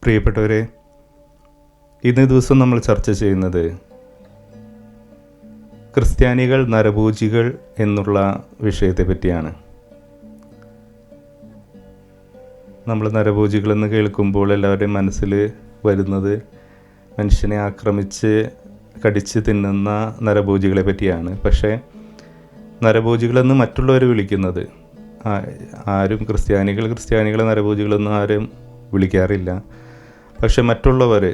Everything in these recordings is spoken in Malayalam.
പ്രിയപ്പെട്ടവരെ, ഇന്നേ ദിവസം നമ്മൾ ചർച്ച ചെയ്യുന്നത് ക്രിസ്ത്യാനികൾ നരഭോജികൾ എന്നുള്ള വിഷയത്തെ പറ്റിയാണ്. നമ്മൾ നരഭോജികളെന്ന് കേൾക്കുമ്പോൾ എല്ലാവരുടെയും മനസ്സിൽ വരുന്നത് മനുഷ്യനെ ആക്രമിച്ച് കടിച്ച് തിന്നുന്ന നരഭോജികളെ പറ്റിയാണ്. പക്ഷേ നരഭോജികളെന്ന് മറ്റുള്ളവർ വിളിക്കുന്നത് ആരും ക്രിസ്ത്യാനികളെ നരഭോജികളെന്ന് ആരും വിളിക്കാറില്ല. പക്ഷെ മറ്റുള്ളവർ,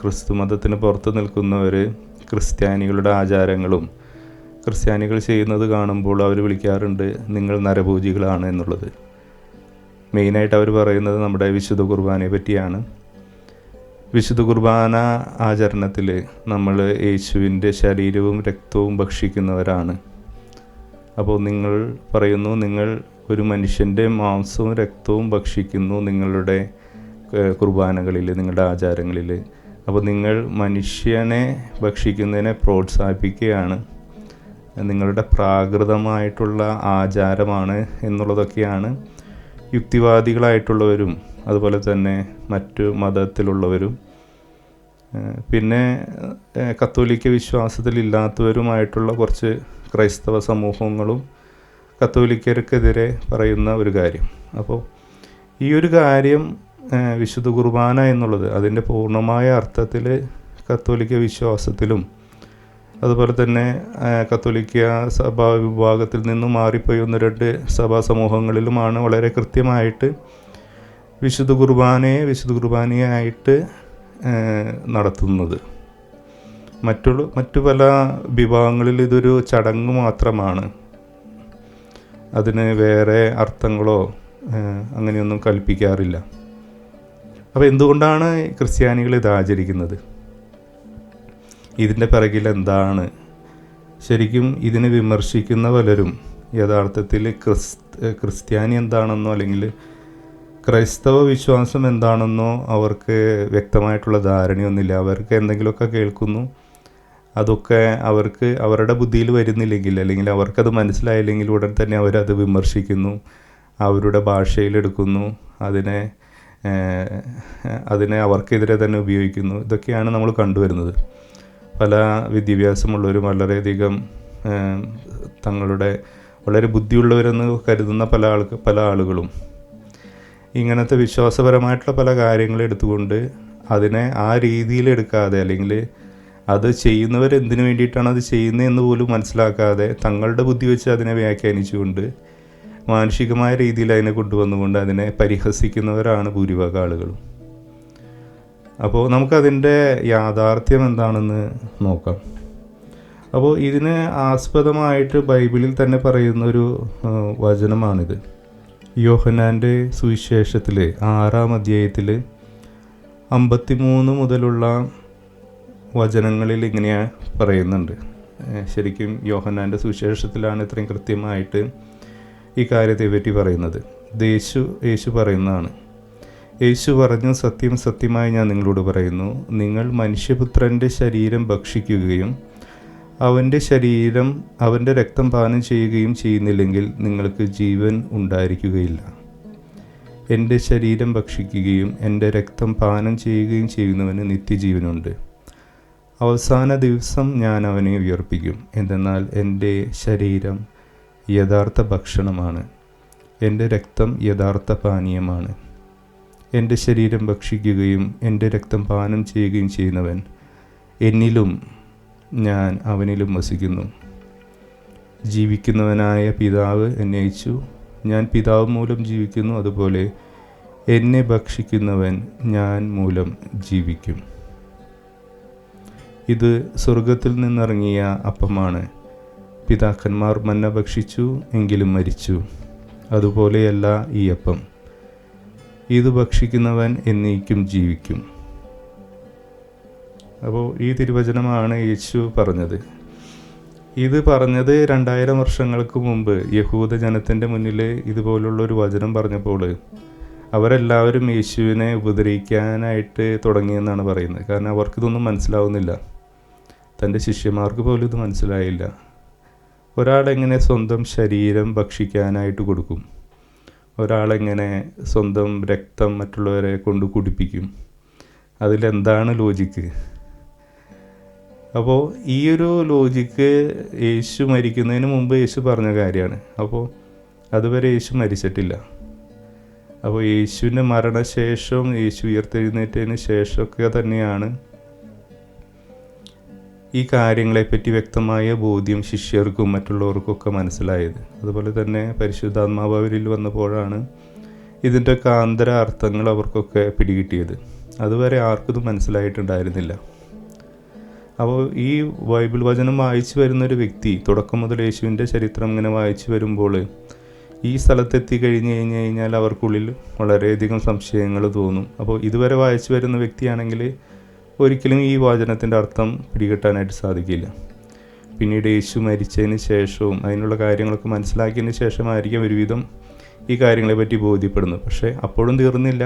ക്രിസ്തു മതത്തിന് പുറത്ത് നിൽക്കുന്നവർ ക്രിസ്ത്യാനികളുടെ ആചാരങ്ങളും ക്രിസ്ത്യാനികൾ ചെയ്യുന്നത് കാണുമ്പോൾ അവർ വിളിക്കാറുണ്ട് നിങ്ങൾ നരഭോജികളാണ് എന്നുള്ളത്. മെയിനായിട്ട് അവർ പറയുന്നത് നമ്മുടെ വിശുദ്ധ കുർബാനയെ പറ്റിയാണ്. വിശുദ്ധ കുർബാന ആചരണത്തിൽ നമ്മൾ യേശുവിൻ്റെ ശരീരവും രക്തവും ഭക്ഷിക്കുന്നവരാണ്. അപ്പോൾ നിങ്ങൾ പറയുന്നു, നിങ്ങൾ ഒരു മനുഷ്യൻ്റെ മാംസവും രക്തവും ഭക്ഷിക്കുന്നു നിങ്ങളുടെ കുർബാനകളിൽ, നിങ്ങളുടെ ആചാരങ്ങളിൽ. അപ്പോൾ നിങ്ങൾ മനുഷ്യനെ ഭക്ഷിക്കുന്നതിനെ പ്രോത്സാഹിപ്പിക്കുകയാണ്, നിങ്ങളുടെ പ്രാകൃതമായിട്ടുള്ള ആചാരമാണ് എന്നുള്ളതൊക്കെയാണ് യുക്തിവാദികളായിട്ടുള്ളവരും അതുപോലെ തന്നെ മറ്റു മതത്തിലുള്ളവരും പിന്നെ കത്തോലിക്ക വിശ്വാസത്തിലില്ലാത്തവരുമായിട്ടുള്ള കുറച്ച് ക്രൈസ്തവ സമൂഹങ്ങളും കത്തോലിക്കർക്കെതിരെ പറയുന്ന ഒരു കാര്യം. അപ്പോൾ ഈ ഒരു കാര്യം വിശുദ്ധ കുർബാന എന്നുള്ളത് അതിൻ്റെ പൂർണ്ണമായ അർത്ഥത്തിൽ കത്തോലിക്ക വിശ്വാസത്തിലും അതുപോലെ തന്നെ കത്തോലിക്ക സഭാ വിഭാഗത്തിൽ നിന്നും മാറിപ്പോയി 1-2 സഭാ സമൂഹങ്ങളിലുമാണ് വളരെ കൃത്യമായിട്ട് വിശുദ്ധ കുർബാനയായിട്ട് നടത്തുന്നത്. മറ്റു പല വിഭാഗങ്ങളിൽ ഇതൊരു ചടങ്ങ് മാത്രമാണ്, അതിന് വേറെ അർത്ഥങ്ങളോ അങ്ങനെയൊന്നും കൽപ്പിക്കാറില്ല. അപ്പോൾ എന്തുകൊണ്ടാണ് ക്രിസ്ത്യാനികൾ ഇത് ആചരിക്കുന്നത്? ഇതിൻ്റെ പിറകിൽ എന്താണ്? ശരിക്കും ഇതിനെ വിമർശിക്കുന്ന പലരും യഥാർത്ഥത്തിൽ ക്രിസ്ത്യാനി എന്താണെന്നോ അല്ലെങ്കിൽ ക്രൈസ്തവ വിശ്വാസം എന്താണെന്നോ അവർക്ക് വ്യക്തമായിട്ടുള്ള ധാരണയൊന്നുമില്ല. അവർക്ക് എന്തെങ്കിലുമൊക്കെ കേൾക്കുന്നു, അതൊക്കെ അവർക്ക് അവരുടെ ബുദ്ധിയിൽ വരുന്നില്ലെങ്കിൽ അല്ലെങ്കിൽ അവർക്കത് മനസ്സിലായില്ലെങ്കിൽ ഉടൻ തന്നെ അവരത് വിമർശിക്കുന്നു, അവരുടെ ഭാഷയിലെടുക്കുന്നു, അതിനെ അവർക്കെതിരെ തന്നെ ഉപയോഗിക്കുന്നു. ഇതൊക്കെയാണ് നമ്മൾ കണ്ടുവരുന്നത്. പല വിദ്യാഭ്യാസമുള്ളവരും വളരെയധികം തങ്ങളുടെ വളരെ ബുദ്ധിയുള്ളവരെന്ന് കരുതുന്ന പല ആളുകളും ഇങ്ങനത്തെ വിശ്വാസപരമായിട്ടുള്ള പല കാര്യങ്ങളും എടുത്തുകൊണ്ട് അതിനെ ആ രീതിയിൽ എടുക്കാതെ അല്ലെങ്കിൽ അത് ചെയ്യുന്നവരെന്തിനു വേണ്ടിയിട്ടാണ് അത് ചെയ്യുന്നതെന്ന് പോലും മനസ്സിലാക്കാതെ തങ്ങളുടെ ബുദ്ധി വെച്ച് അതിനെ വ്യാഖ്യാനിച്ചുകൊണ്ട് മാനുഷികമായ രീതിയിൽ അതിനെ കൊണ്ടുവന്നുകൊണ്ട് അതിനെ പരിഹസിക്കുന്നവരാണ് ഭൂരിഭാഗം ആളുകളും. അപ്പോൾ നമുക്കതിൻ്റെ യാഥാർത്ഥ്യം എന്താണെന്ന് നോക്കാം. അപ്പോൾ ഇതിന് ആസ്പദമായിട്ട് ബൈബിളിൽ തന്നെ പറയുന്നൊരു വചനമാണിത്. യോഹന്നാൻ്റെ സുവിശേഷത്തിൽ 6-ാം അധ്യായത്തിൽ 53 മുതലുള്ള വചനങ്ങളിൽ ഇങ്ങനെ പറയുന്നുണ്ട്. ശരിക്കും യോഹന്നാൻ്റെ സുവിശേഷത്തിലാണ് ഇത്രയും കൃത്യമായിട്ട് ഈ കാര്യത്തെ പറ്റി പറയുന്നത്. യേശു പറയുന്നതാണ്. യേശു പറഞ്ഞു, സത്യം സത്യമായി ഞാൻ നിങ്ങളോട് പറയുന്നു, നിങ്ങൾ മനുഷ്യപുത്രൻ്റെ ശരീരം ഭക്ഷിക്കുകയും അവൻ്റെ രക്തം പാനം ചെയ്യുകയും ചെയ്യുന്നില്ലെങ്കിൽ നിങ്ങൾക്ക് ജീവൻ ഉണ്ടായിരിക്കുകയില്ല. എൻ്റെ ശരീരം ഭക്ഷിക്കുകയും എൻ്റെ രക്തം പാനം ചെയ്യുകയും ചെയ്യുന്നവന് നിത്യജീവനുണ്ട്. അവസാന ദിവസം ഞാൻ അവനെ ഉയർപ്പിക്കും. എന്തെന്നാൽ എൻ്റെ ശരീരം യഥാർത്ഥ ഭക്ഷണമാണ്, എൻ്റെ രക്തം യഥാർത്ഥ പാനീയമാണ്. എൻ്റെ ശരീരം ഭക്ഷിക്കുകയും എൻ്റെ രക്തം പാനം ചെയ്യുകയും ചെയ്യുന്നവൻ എന്നിലും ഞാൻ അവനിലും വസിക്കുന്നു. ജീവിക്കുന്നവനായ പിതാവ് എന്നെ അയച്ചു, ഞാൻ പിതാവ് മൂലം ജീവിക്കുന്നു, അതുപോലെ എന്നെ ഭക്ഷിക്കുന്നവൻ ഞാൻ മൂലം ജീവിക്കും. ഇത് സ്വർഗത്തിൽ നിന്നിറങ്ങിയ അപ്പമാണ്. പിതാക്കന്മാർ മന്ന ഭക്ഷിച്ചു, എങ്കിലും മരിച്ചു. അതുപോലെയല്ല ഈ അപ്പം. ഇത് ഭക്ഷിക്കുന്നവൻ എന്നേക്കും ജീവിക്കും. അപ്പോൾ ഈ തിരുവചനമാണ് യേശു പറഞ്ഞത്. ഇത് പറഞ്ഞത് 2000 വർഷങ്ങൾക്ക് മുമ്പ് യഹൂദ ജനത്തിൻ്റെ മുന്നിൽ ഇതുപോലുള്ളൊരു വചനം പറഞ്ഞപ്പോൾ അവരെല്ലാവരും യേശുവിനെ ഉപദ്രവിക്കാനായിട്ട് തുടങ്ങിയെന്നാണ് പറയുന്നത്. കാരണം അവർക്കിതൊന്നും മനസ്സിലാവുന്നില്ല. തൻ്റെ ശിഷ്യന്മാർക്ക് പോലും ഇത് മനസ്സിലായില്ല. ഒരാളെങ്ങനെ സ്വന്തം ശരീരം ഭക്ഷിക്കാനായിട്ട് കൊടുക്കും? ഒരാളെങ്ങനെ സ്വന്തം രക്തം മറ്റുള്ളവരെ കൊണ്ട് കുടിപ്പിക്കും? അതിലെന്താണ് ലോജിക്ക്? അപ്പോൾ ഈ ഒരു ലോജിക്ക് യേശു മരിക്കുന്നതിന് മുമ്പ് യേശു പറഞ്ഞ കാര്യമാണ്. അപ്പോൾ അതുവരെ യേശു മരിച്ചിട്ടില്ല. അപ്പോൾ യേശുവിൻ്റെ മരണശേഷം, യേശു ഉയർത്തെഴുന്നേറ്റതിന് ശേഷമൊക്കെ തന്നെയാണ് ഈ കാര്യങ്ങളെപ്പറ്റി വ്യക്തമായ ബോധ്യം ശിഷ്യർക്കും മറ്റുള്ളവർക്കൊക്കെ മനസ്സിലായത്. അതുപോലെ തന്നെ പരിശുദ്ധാത്മാവ് അവരിൽ വന്നപ്പോഴാണ് ഇതിൻ്റെ കാന്തര അർത്ഥങ്ങൾ അവർക്കൊക്കെ പിടികിട്ടിയത്. അതുവരെ ആർക്കും ഇത് മനസ്സിലായിട്ടുണ്ടായിരുന്നില്ല. അപ്പോൾ ഈ ബൈബിൾ വചനം വായിച്ചു വരുന്നൊരു വ്യക്തി തുടക്കം മുതൽ യേശുവിൻ്റെ ചരിത്രം ഇങ്ങനെ വായിച്ചു വരുമ്പോൾ ഈ സ്ഥലത്തെത്തി കഴിഞ്ഞ് കഴിഞ്ഞാൽ അവർക്കുള്ളിൽ വളരെയധികം സംശയങ്ങൾ തോന്നും. അപ്പോൾ ഇതുവരെ വായിച്ചു വരുന്ന വ്യക്തിയാണെങ്കിൽ ഒരിക്കലും ഈ വചനത്തിൻ്റെ അർത്ഥം പിടികിട്ടാനായിട്ട് സാധിക്കില്ല. പിന്നീട് യേശു മരിച്ചതിന് ശേഷവും അതിനുള്ള കാര്യങ്ങളൊക്കെ മനസ്സിലാക്കിയതിന് ശേഷമായിരിക്കും ഒരുവിധം ഈ കാര്യങ്ങളെ പറ്റി ബോധ്യപ്പെടുന്നത്. പക്ഷേ അപ്പോഴും തീർന്നില്ല.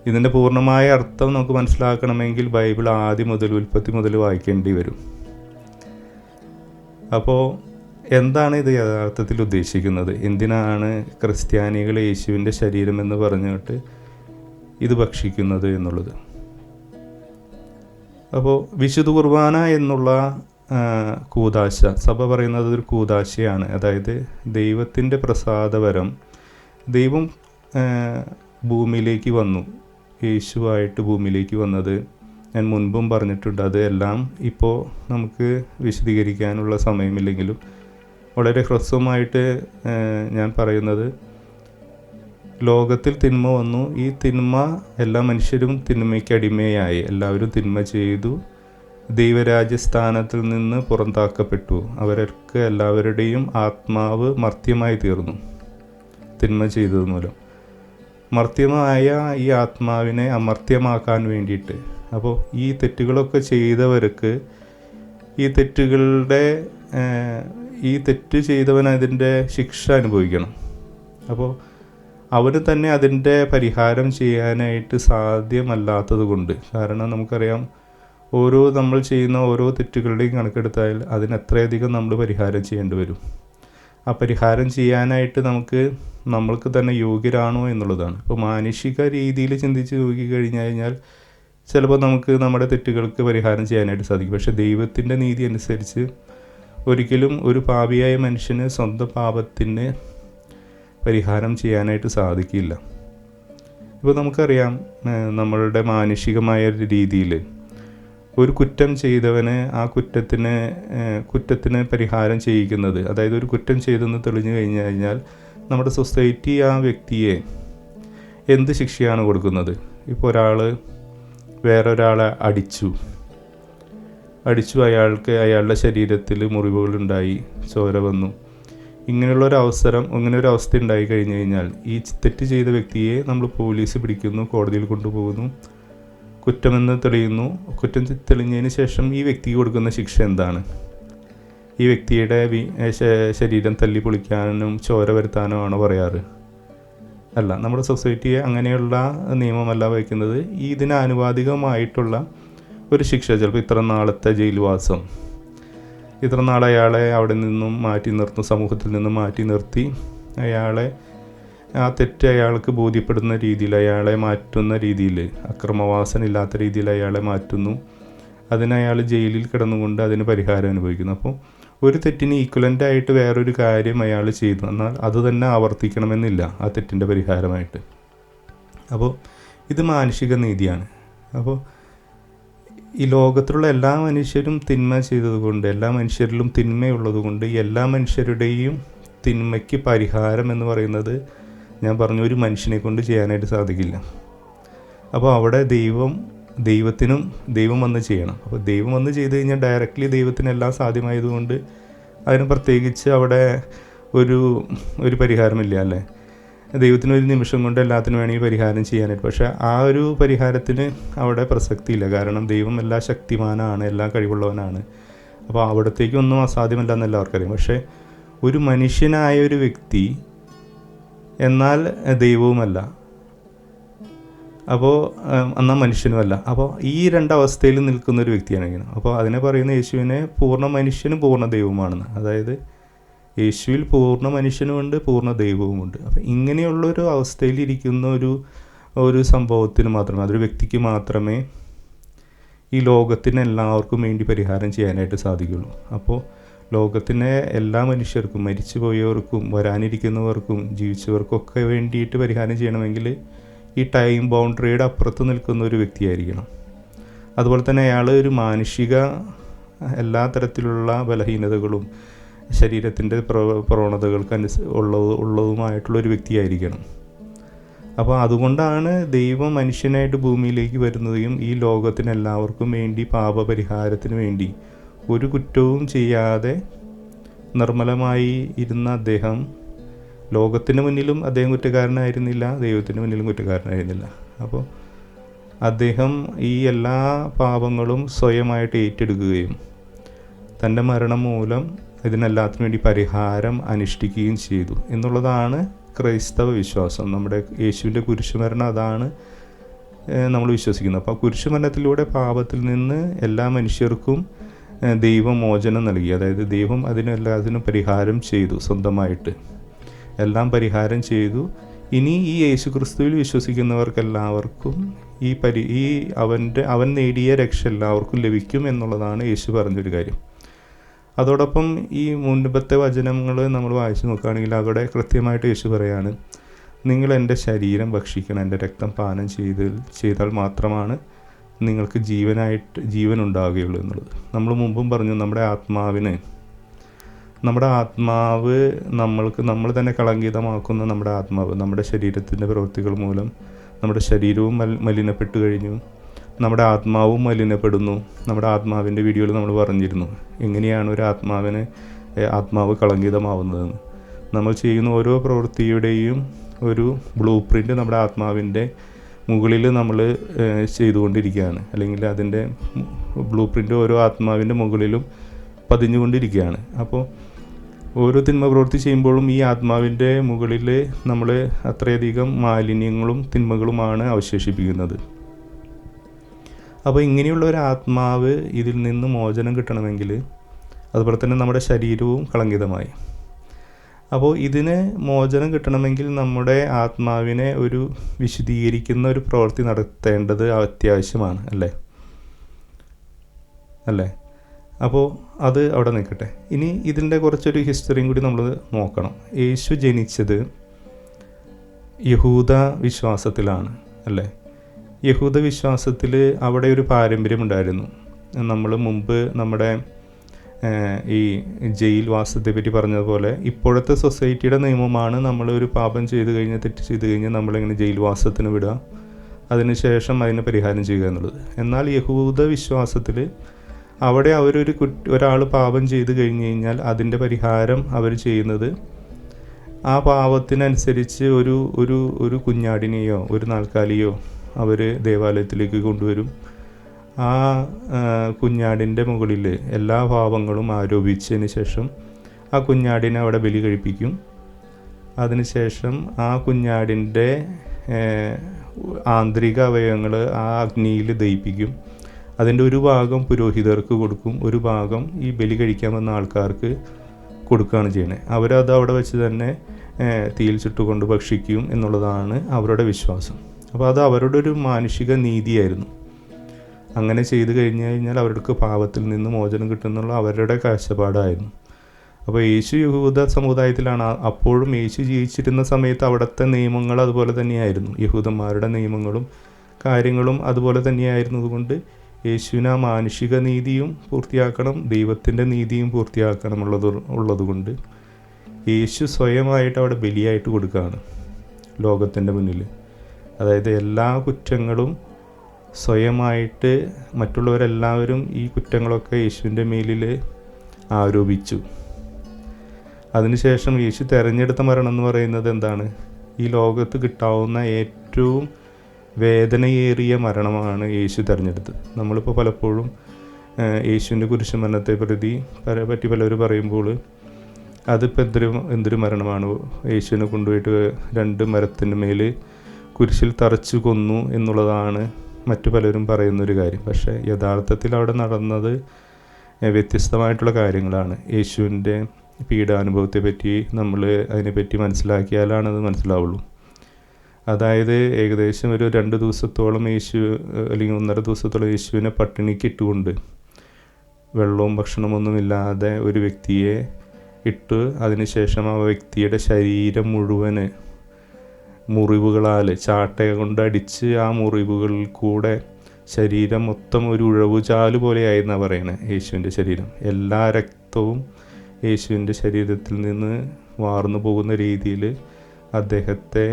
ഇതിൻ്റെ പൂർണ്ണമായ അർത്ഥം നമുക്ക് മനസ്സിലാക്കണമെങ്കിൽ ബൈബിൾ ആദ്യം മുതൽ, ഉൽപ്പത്തി മുതൽ വായിക്കേണ്ടി വരും. അപ്പോൾ എന്താണ് ഇത് യഥാർത്ഥത്തിൽ ഉദ്ദേശിക്കുന്നത്? എന്തിനാണ് ക്രിസ്ത്യാനികൾ യേശുവിൻ്റെ ശരീരം എന്ന് പറഞ്ഞിട്ട് ഇത് ഭക്ഷിക്കുന്നത് എന്നുള്ളത്? അപ്പോൾ വിശുദ്ധ കുർബാന എന്നുള്ള കൂദാശ, സഭ പറയുന്നത് ഒരു കൂദാശയാണ്. അതായത് ദൈവത്തിൻ്റെ പ്രസാദവരം. ദൈവം ഭൂമിയിലേക്ക് വന്നു, യേശുവായിട്ട് ഭൂമിയിലേക്ക് വന്നത് ഞാൻ മുൻപും പറഞ്ഞിട്ടുണ്ട്. അത് എല്ലാം ഇപ്പോൾ നമുക്ക് വിശദീകരിക്കാനുള്ള സമയമില്ലെങ്കിലും വളരെ ഹ്രസ്വമായിട്ട് ഞാൻ പറയുന്നത്, ലോകത്തിൽ തിന്മ വന്നു. ഈ തിന്മ എല്ലാ മനുഷ്യരും തിന്മയ്ക്ക് അടിമയായി, എല്ലാവരും തിന്മ ചെയ്തു, ദൈവരാജ്യസ്ഥാനത്തിൽ നിന്ന് പുറത്താക്കപ്പെട്ടു. അവർക്ക് എല്ലാവരുടെയും ആത്മാവ് മർത്യമായി തീർന്നു തിന്മ ചെയ്തത് മൂലം. മർത്യമായ ഈ ആത്മാവിനെ അമർത്യമാക്കാൻ വേണ്ടിയിട്ട്, അപ്പോൾ ഈ തെറ്റുകളൊക്കെ ചെയ്തവർക്ക് ഈ തെറ്റ് ചെയ്തവൻ അതിൻ്റെ ശിക്ഷ അനുഭവിക്കണം. അപ്പോൾ അവന് തന്നെ അതിൻ്റെ പരിഹാരം ചെയ്യാനായിട്ട് സാധ്യമല്ലാത്തത് കൊണ്ട്, കാരണം നമുക്കറിയാം നമ്മൾ ചെയ്യുന്ന ഓരോ തെറ്റുകളുടെയും കണക്കെടുത്താൽ അതിന് എത്രയധികം നമ്മൾ പരിഹാരം ചെയ്യേണ്ടി വരും. ആ പരിഹാരം ചെയ്യാനായിട്ട് നമ്മൾക്ക് തന്നെ യോഗ്യരാണോ എന്നുള്ളതാണ്. ഇപ്പോൾ മാനുഷിക രീതിയിൽ ചിന്തിച്ച് നോക്കിക്കഴിഞ്ഞാൽ ചിലപ്പോൾ നമുക്ക് നമ്മുടെ തെറ്റുകൾക്ക് പരിഹാരം ചെയ്യാനായിട്ട് സാധിക്കും. പക്ഷേ ദൈവത്തിൻ്റെ നീതി അനുസരിച്ച് ഒരിക്കലും ഒരു പാപിയായ മനുഷ്യന് സ്വന്തം പാപത്തിന് പരിഹാരം ചെയ്യാനായിട്ട് സാധിക്കില്ല. ഇപ്പോൾ നമുക്കറിയാം, നമ്മളുടെ മാനുഷികമായ രീതിയിൽ ഒരു കുറ്റം ചെയ്തവന് ആ കുറ്റത്തിന് പരിഹാരം ചെയ്യിക്കുന്നത്, അതായത് ഒരു കുറ്റം ചെയ്തെന്ന് തെളിഞ്ഞു കഴിഞ്ഞാൽ നമ്മുടെ സൊസൈറ്റി ആ വ്യക്തിയെ എന്ത് ശിക്ഷയാണ് കൊടുക്കുന്നത്? ഇപ്പോൾ വേറൊരാളെ അടിച്ചു, അയാളുടെ ശരീരത്തിൽ മുറിവുകളുണ്ടായി, ചോര വന്നു. ഇങ്ങനെ ഒരു അവസ്ഥ ഉണ്ടായി കഴിഞ്ഞു കഴിഞ്ഞാൽ ഈ തെറ്റ് ചെയ്ത വ്യക്തിയെ നമ്മൾ പോലീസ് പിടിക്കുന്നു, കോടതിയിൽ കൊണ്ടുപോകുന്നു, കുറ്റമെന്ന് തെളിയുന്നു. കുറ്റം തെളിഞ്ഞതിന് ശേഷം ഈ വ്യക്തിക്ക് കൊടുക്കുന്ന ശിക്ഷ എന്താണ്? ഈ വ്യക്തിയുടെ ശരീരം തല്ലി പൊളിക്കാനും ചോര വരുത്താനോ ആണോ പറയാറ്? അല്ല. നമ്മുടെ സൊസൈറ്റിയെ അങ്ങനെയുള്ള നിയമമല്ല വയ്ക്കുന്നത്. ഇതിന് ആനുപാതികമായിട്ടുള്ള ഒരു ശിക്ഷ, ചിലപ്പോൾ ഇത്ര നാളത്തെ ജയിൽവാസം, ഇത്ര നാൾ അയാളെ അവിടെ നിന്നും മാറ്റി നിർത്തും, സമൂഹത്തിൽ നിന്നും മാറ്റി നിർത്തി ആ തെറ്റ് അയാൾക്ക് ബോധ്യപ്പെടുന്ന രീതിയിൽ, അയാളെ മാറ്റുന്ന രീതിയിൽ, അക്രമവാസനില്ലാത്ത രീതിയിൽ അയാളെ മാറ്റുന്നു. അയാൾ ജയിലിൽ കിടന്നുകൊണ്ട് അതിന് പരിഹാരം അനുഭവിക്കുന്നു. അപ്പോൾ ഒരു തെറ്റിന് ഈക്വലൻ്റായിട്ട് വേറൊരു കാര്യം അയാൾ ചെയ്തു, എന്നാൽ അത് തന്നെ ആവർത്തിക്കണമെന്നില്ല ആ തെറ്റിൻ്റെ പരിഹാരമായിട്ട്. അപ്പോൾ ഇത് മാനുഷിക നീതിയാണ്. അപ്പോൾ ഈ ലോകത്തിലുള്ള എല്ലാ മനുഷ്യരും തിന്മ ചെയ്തതുകൊണ്ട്, എല്ലാ മനുഷ്യരിലും തിന്മയുള്ളതുകൊണ്ട്, എല്ലാ മനുഷ്യരുടെയും തിന്മയ്ക്ക് പരിഹാരം എന്ന് പറയുന്നത്, ഞാൻ പറഞ്ഞു, ഒരു മനുഷ്യനെ കൊണ്ട് ചെയ്യാനായിട്ട് സാധിക്കില്ല. അപ്പോൾ അവിടെ ദൈവം വന്ന് ചെയ്യണം. അപ്പോൾ ദൈവം വന്ന് ചെയ്ത് കഴിഞ്ഞാൽ ഡയറക്റ്റ്ലി ദൈവത്തിന് എല്ലാം സാധ്യമായതുകൊണ്ട് അതിന് പ്രത്യേകിച്ച് അവിടെ ഒരു പരിഹാരമില്ല, അല്ലേ? ദൈവത്തിന് ഒരു നിമിഷം കൊണ്ട് എല്ലാത്തിനും വേണമെങ്കിൽ പരിഹാരം ചെയ്യാനായിട്ട്. പക്ഷേ ആ ഒരു പരിഹാരത്തിന് അവിടെ പ്രസക്തിയില്ല. കാരണം ദൈവം എല്ലാ ശക്തിമാനാണ്, എല്ലാം കഴിവുള്ളവനാണ്. അപ്പോൾ അവിടത്തേക്കൊന്നും അസാധ്യമല്ല എന്ന് എല്ലാവർക്കും അറിയാം. പക്ഷേ ഒരു മനുഷ്യനായ ഒരു വ്യക്തി എന്നാൽ ദൈവവുമല്ല, അപ്പോൾ എന്നാൽ മനുഷ്യനുമല്ല. അപ്പോൾ ഈ രണ്ടവസ്ഥയിൽ നിൽക്കുന്നൊരു വ്യക്തിയാണ് ഇങ്ങനെ. അപ്പോൾ അതിനെ പറയുന്ന യേശുവിനെ പൂർണ്ണ മനുഷ്യനും പൂർണ്ണ ദൈവവുമാണെന്ന്. അതായത് യേശുവിൽ പൂർണ്ണ മനുഷ്യനുമുണ്ട്, പൂർണ്ണ ദൈവവുമുണ്ട്. അപ്പം ഇങ്ങനെയുള്ളൊരു അവസ്ഥയിലിരിക്കുന്ന ഒരു സംഭവത്തിന് മാത്രമേ, അതൊരു വ്യക്തിക്ക് മാത്രമേ ഈ ലോകത്തിന് എല്ലാവർക്കും വേണ്ടി പരിഹാരം ചെയ്യാനായിട്ട് സാധിക്കുള്ളൂ. അപ്പോൾ ലോകത്തിനെ എല്ലാ മനുഷ്യർക്കും, മരിച്ചു പോയവർക്കും വരാനിരിക്കുന്നവർക്കും ജീവിച്ചവർക്കൊക്കെ വേണ്ടിയിട്ട് പരിഹാരം ചെയ്യണമെങ്കിൽ ഈ ടൈം ബൗണ്ടറിയുടെ അപ്പുറത്ത് നിൽക്കുന്ന ഒരു വ്യക്തിയായിരിക്കണം. അതുപോലെ തന്നെ അയാൾ ഒരു മാനുഷിക എല്ലാ തരത്തിലുള്ള ബലഹീനതകളും ശരീരത്തിൻ്റെ പ്രവണതകൾക്ക് ഉള്ളതുമായിട്ടുള്ളൊരു വ്യക്തിയായിരിക്കണം. അപ്പോൾ അതുകൊണ്ടാണ് ദൈവം മനുഷ്യനായിട്ട് ഭൂമിയിലേക്ക് വരുന്നതും ഈ ലോകത്തിന് എല്ലാവർക്കും വേണ്ടി പാപപരിഹാരത്തിന് വേണ്ടി ഒരു കുറ്റവും ചെയ്യാതെ നിർമ്മലമായി ഇരുന്ന അദ്ദേഹം ലോകത്തിന് മുന്നിലും അദ്ദേഹം കുറ്റക്കാരനായിരുന്നില്ല, ദൈവത്തിന് മുന്നിലും കുറ്റക്കാരനായിരുന്നില്ല. അപ്പോൾ അദ്ദേഹം ഈ എല്ലാ പാപങ്ങളും സ്വയമായിട്ട് ഏറ്റെടുക്കുകയും തൻ്റെ മരണം മൂലം ഇതിനെല്ലാത്തിനു വേണ്ടി പരിഹാരം അനുഷ്ഠിക്കുകയും ചെയ്തു എന്നുള്ളതാണ് ക്രൈസ്തവ വിശ്വാസം. നമ്മുടെ യേശുവിൻ്റെ കുരിശുമരണം അതാണ് നമ്മൾ വിശ്വസിക്കുന്നത്. അപ്പോൾ കുരിശുമരണത്തിലൂടെ പാപത്തിൽ നിന്ന് എല്ലാ മനുഷ്യർക്കും ദൈവം മോചനം നൽകി. അതായത് ദൈവം അതിനെല്ലാത്തിനും പരിഹാരം ചെയ്തു, സ്വന്തമായിട്ട് എല്ലാം പരിഹാരം ചെയ്തു. ഇനി ഈ യേശു ക്രിസ്തുവിൽ വിശ്വസിക്കുന്നവർക്കെല്ലാവർക്കും അവൻ നേടിയ രക്ഷ എല്ലാവർക്കും ലഭിക്കും എന്നുള്ളതാണ് യേശു പറഞ്ഞൊരു കാര്യം. അതോടൊപ്പം ഈ മുൻപത്തെ വചനങ്ങൾ നമ്മൾ വായിച്ചു നോക്കുകയാണെങ്കിൽ അവിടെ കൃത്യമായിട്ട് യേശു പറയാണ്, നിങ്ങൾ എൻ്റെ ശരീരം ഭക്ഷിക്കണം, എൻ്റെ രക്തം പാനം ചെയ്താൽ മാത്രമാണ് നിങ്ങൾക്ക് ജീവൻ ഉണ്ടാവുകയുള്ളൂ എന്നുള്ളത്. നമ്മൾ മുമ്പും പറഞ്ഞു, നമ്മുടെ ആത്മാവ് നമ്മൾ തന്നെ കളങ്കിതമാക്കുന്ന നമ്മുടെ ആത്മാവ്, നമ്മുടെ ശരീരത്തിൻ്റെ പ്രവൃത്തികൾ മൂലം നമ്മുടെ ശരീരവും മലിനപ്പെട്ടു കഴിഞ്ഞു, നമ്മുടെ ആത്മാവും മലിനപ്പെടുന്നു. നമ്മുടെ ആത്മാവിൻ്റെ വീഡിയോയിൽ നമ്മൾ പറഞ്ഞിരുന്നു എങ്ങനെയാണ് ഒരു ആത്മാവ് കളങ്കിതമാവുന്നതെന്ന്. നമ്മൾ ചെയ്യുന്ന ഓരോ പ്രവൃത്തിയുടെയും ഒരു ബ്ലൂ പ്രിൻ്റ് നമ്മുടെ ആത്മാവിൻ്റെ മുകളിൽ നമ്മൾ ചെയ്തുകൊണ്ടിരിക്കുകയാണ്, അല്ലെങ്കിൽ അതിൻ്റെ ബ്ലൂ പ്രിൻ്റ് ഓരോ ആത്മാവിൻ്റെ മുകളിലും പതിഞ്ഞുകൊണ്ടിരിക്കുകയാണ്. അപ്പോൾ ഓരോ തിന്മ പ്രവൃത്തി ചെയ്യുമ്പോഴും ഈ ആത്മാവിൻ്റെ മുകളിൽ നമ്മൾ അത്രയധികം മാലിന്യങ്ങളും തിന്മകളുമാണ് അവശേഷിപ്പിക്കുന്നത്. അപ്പോൾ ഇങ്ങനെയുള്ള ഒരു ആത്മാവ് ഇതിൽ നിന്ന് മോചനം കിട്ടണമെങ്കിൽ, അതുപോലെ തന്നെ നമ്മുടെ ശരീരവും കളങ്കിതമായി. അപ്പോൾ ഇതിന് മോചനം കിട്ടണമെങ്കിൽ നമ്മുടെ ആത്മാവിനെ ഒരു വിശുദ്ധീകരിക്കുന്ന ഒരു പ്രവൃത്തി നടത്തേണ്ടത് അത്യാവശ്യമാണ്, അല്ലേ? അപ്പോൾ അത് അവിടെ നിൽക്കട്ടെ. ഇനി ഇതിൻ്റെ കുറച്ചൊരു ഹിസ്റ്ററിയും കൂടി നമ്മൾ നോക്കണം. യേശു ജനിച്ചത് യഹൂദ വിശ്വാസത്തിലാണ്, അല്ലേ? യഹൂദ വിശ്വാസത്തിൽ അവിടെ ഒരു പാരമ്പര്യമുണ്ടായിരുന്നു. നമ്മൾ മുമ്പ് നമ്മുടെ ഈ ജയിൽ വാസത്തെപ്പറ്റി പറഞ്ഞതുപോലെ ഇപ്പോഴത്തെ സൊസൈറ്റിയുടെ നിയമമാണ് നമ്മൾ ഒരു പാപം തെറ്റ് ചെയ്ത് കഴിഞ്ഞാൽ നമ്മളിങ്ങനെ ജയിൽ വാസത്തിന് വിടുക, അതിനുശേഷം അതിന് പരിഹാരം ചെയ്യുക എന്നുള്ളത്. എന്നാൽ യഹൂദ വിശ്വാസത്തിൽ അവിടെ ഒരാൾ പാപം ചെയ്ത് കഴിഞ്ഞ് കഴിഞ്ഞാൽ അതിൻ്റെ പരിഹാരം അവർ ചെയ്യുന്നത് ആ പാപത്തിനനുസരിച്ച് ഒരു കുഞ്ഞാടിനെയോ ഒരു നാൽക്കാലിയോ അവർ ദേവാലയത്തിലേക്ക് കൊണ്ടുവരും. ആ കുഞ്ഞാടിൻ്റെ മുകളിൽ എല്ലാ പാപങ്ങളും ആരോപിച്ചതിന് ശേഷം ആ കുഞ്ഞാടിനെ അവിടെ ബലി കഴിപ്പിക്കും. അതിനുശേഷം ആ കുഞ്ഞാടിൻ്റെ ആന്തരിക അവയവങ്ങൾ ആ അഗ്നിയിൽ ദഹിപ്പിക്കും. അതിൻ്റെ ഒരു ഭാഗം പുരോഹിതർക്ക് കൊടുക്കും, ഒരു ഭാഗം ഈ ബലി കഴിക്കാൻ വന്ന ആൾക്കാർക്ക് കൊടുക്കുകയാണ് ചെയ്യുന്നത്. അവരത് അവിടെ വെച്ച് തന്നെ തീയിൽ ചുട്ടുകൊണ്ട് ഭക്ഷിക്കും എന്നുള്ളതാണ് അവരുടെ വിശ്വാസം. അപ്പോൾ അത് അവരുടെ ഒരു മാനുഷിക നീതിയായിരുന്നു. അങ്ങനെ ചെയ്തു കഴിഞ്ഞാൽ അവർക്ക് പാപത്തിൽ നിന്ന് മോചനം കിട്ടുന്നുള്ള അവരുടെ കാഴ്ചപ്പാടായിരുന്നു. അപ്പോൾ യേശു യഹൂദ സമുദായത്തിലാണ്. അപ്പോഴും യേശു ജീവിച്ചിരുന്ന സമയത്ത് അവിടുത്തെ നിയമങ്ങൾ അതുപോലെ തന്നെയായിരുന്നു. യഹൂദന്മാരുടെ നിയമങ്ങളും കാര്യങ്ങളും അതുപോലെ തന്നെയായിരുന്നതുകൊണ്ട് യേശുവിന് ആ മാനുഷിക നീതിയും പൂർത്തിയാക്കണം, ദൈവത്തിൻ്റെ നീതിയും പൂർത്തിയാക്കണം ഉള്ളതുകൊണ്ട് യേശു സ്വയമായിട്ട് അവിടെ ബലിയായിട്ട് കൊടുക്കുകയാണ് ലോകത്തിൻ്റെ മുന്നിൽ. അതായത് എല്ലാ കുറ്റങ്ങളും സ്വയമായിട്ട് മറ്റുള്ളവരെല്ലാവരും ഈ കുറ്റങ്ങളൊക്കെ യേശുവിൻ്റെ മേലിൽ ആരോപിച്ചു. അതിനുശേഷം യേശു തിരഞ്ഞെടുത്ത മരണം എന്ന് പറയുന്നത് എന്താണ്? ഈ ലോകത്ത് കിട്ടാവുന്ന ഏറ്റവും വേദനയേറിയ മരണമാണ് യേശു തിരഞ്ഞെടുത്തത്. നമ്മളിപ്പോൾ പലപ്പോഴും യേശുവിൻ്റെ കുരിശുമരണത്തെ പറ്റി പലരും പറയുമ്പോൾ അതിപ്പോൾ എന്തൊരു മരണമാണ്, യേശുവിനെ കൊണ്ടുപോയിട്ട് 2 മരത്തിന് മേൽ കുരിശിൽ തറച്ചു കൊന്നു എന്നുള്ളതാണ് മറ്റു പലരും പറയുന്നൊരു കാര്യം. പക്ഷേ യഥാർത്ഥത്തിൽ അവിടെ നടന്നത് വ്യത്യസ്തമായിട്ടുള്ള കാര്യങ്ങളാണ്. യേശുവിൻ്റെ പീഡാനുഭവത്തെ പറ്റി നമ്മൾ അതിനെപ്പറ്റി മനസ്സിലാക്കിയാലാണ് അത് മനസ്സിലാവുള്ളൂ. അതായത് ഏകദേശം ഒരു 2 ദിവസത്തോളം യേശു അല്ലെങ്കിൽ 1.5 ദിവസത്തോളം യേശുവിനെ പട്ടിണിക്കിട്ടുകൊണ്ട് വെള്ളവും ഭക്ഷണമൊന്നുമില്ലാതെ ഒരു വ്യക്തിയെ ഇട്ട് അതിനുശേഷം ആ വ്യക്തിയുടെ ശരീരം മുഴുവന് മുറിവുകളാൽ ചാട്ട കൊണ്ട് അടിച്ച് ആ മുറിവുകളിൽ കൂടെ ശരീരം മൊത്തം ഒരു ഉഴവുചാല് പോലെയായിരുന്നാണ് പറയണേ. യേശുവിൻ്റെ ശരീരം എല്ലാ രക്തവും യേശുവിൻ്റെ ശരീരത്തിൽ നിന്ന് വാർന്നു പോകുന്ന രീതിയിൽ അദ്ദേഹത്തെ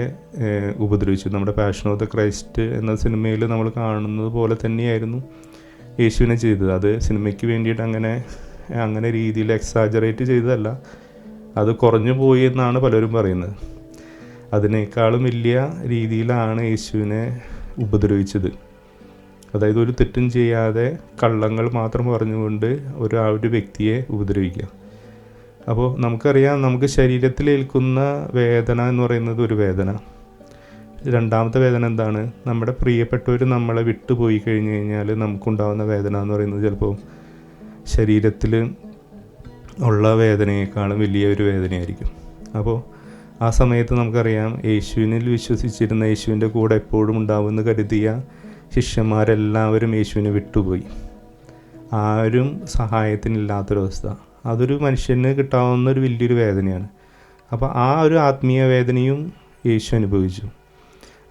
ഉപദ്രവിച്ചു. നമ്മുടെ പാഷൻ ഓഫ് ദ ക്രൈസ്റ്റ് എന്ന സിനിമയിൽ നമ്മൾ കാണുന്നത് പോലെ തന്നെയായിരുന്നു യേശുവിനെ ചെയ്തത്. അത് സിനിമയ്ക്ക് വേണ്ടിയിട്ട് അങ്ങനെ രീതിയിൽ എക്സാജറേറ്റ് ചെയ്തതല്ല, അത് കുറഞ്ഞു പോയി എന്നാണ് പലരും പറയുന്നത്. അതിനേക്കാളും വലിയ രീതിയിലാണ് യേശുവിനെ ഉപദ്രവിച്ചത്. അതായത് ഒരു തെറ്റും ചെയ്യാതെ കള്ളങ്ങൾ മാത്രം പറഞ്ഞുകൊണ്ട് ഒരു വ്യക്തിയെ ഉപദ്രവിക്കുക. അപ്പോൾ നമുക്കറിയാം, നമുക്ക് ശരീരത്തിലേൽക്കുന്ന വേദന എന്ന് പറയുന്നത് ഒരു വേദന. രണ്ടാമത്തെ വേദന എന്താണ്? നമ്മുടെ പ്രിയപ്പെട്ടവർ നമ്മളെ വിട്ടുപോയി കഴിഞ്ഞ് കഴിഞ്ഞാൽ നമുക്കുണ്ടാകുന്ന വേദന എന്ന് പറയുന്നത് ചിലപ്പോൾ ശരീരത്തിൽ ഉള്ള വേദനയേക്കാളും വലിയൊരു വേദനയായിരിക്കും. അപ്പോൾ ആ സമയത്ത് നമുക്കറിയാം, യേശുവിനിൽ വിശ്വസിച്ചിരുന്ന, യേശുവിൻ്റെ കൂടെ എപ്പോഴും ഉണ്ടാവുമെന്ന് കരുതിയ ശിഷ്യന്മാരെല്ലാവരും യേശുവിനെ വിട്ടുപോയി. ആരും സഹായത്തിനില്ലാത്തൊരവസ്ഥ. അതൊരു മനുഷ്യന് കിട്ടാവുന്ന ഒരു വലിയൊരു വേദനയാണ്. അപ്പോൾ ആ ഒരു ആത്മീയ വേദനയും യേശു അനുഭവിച്ചു.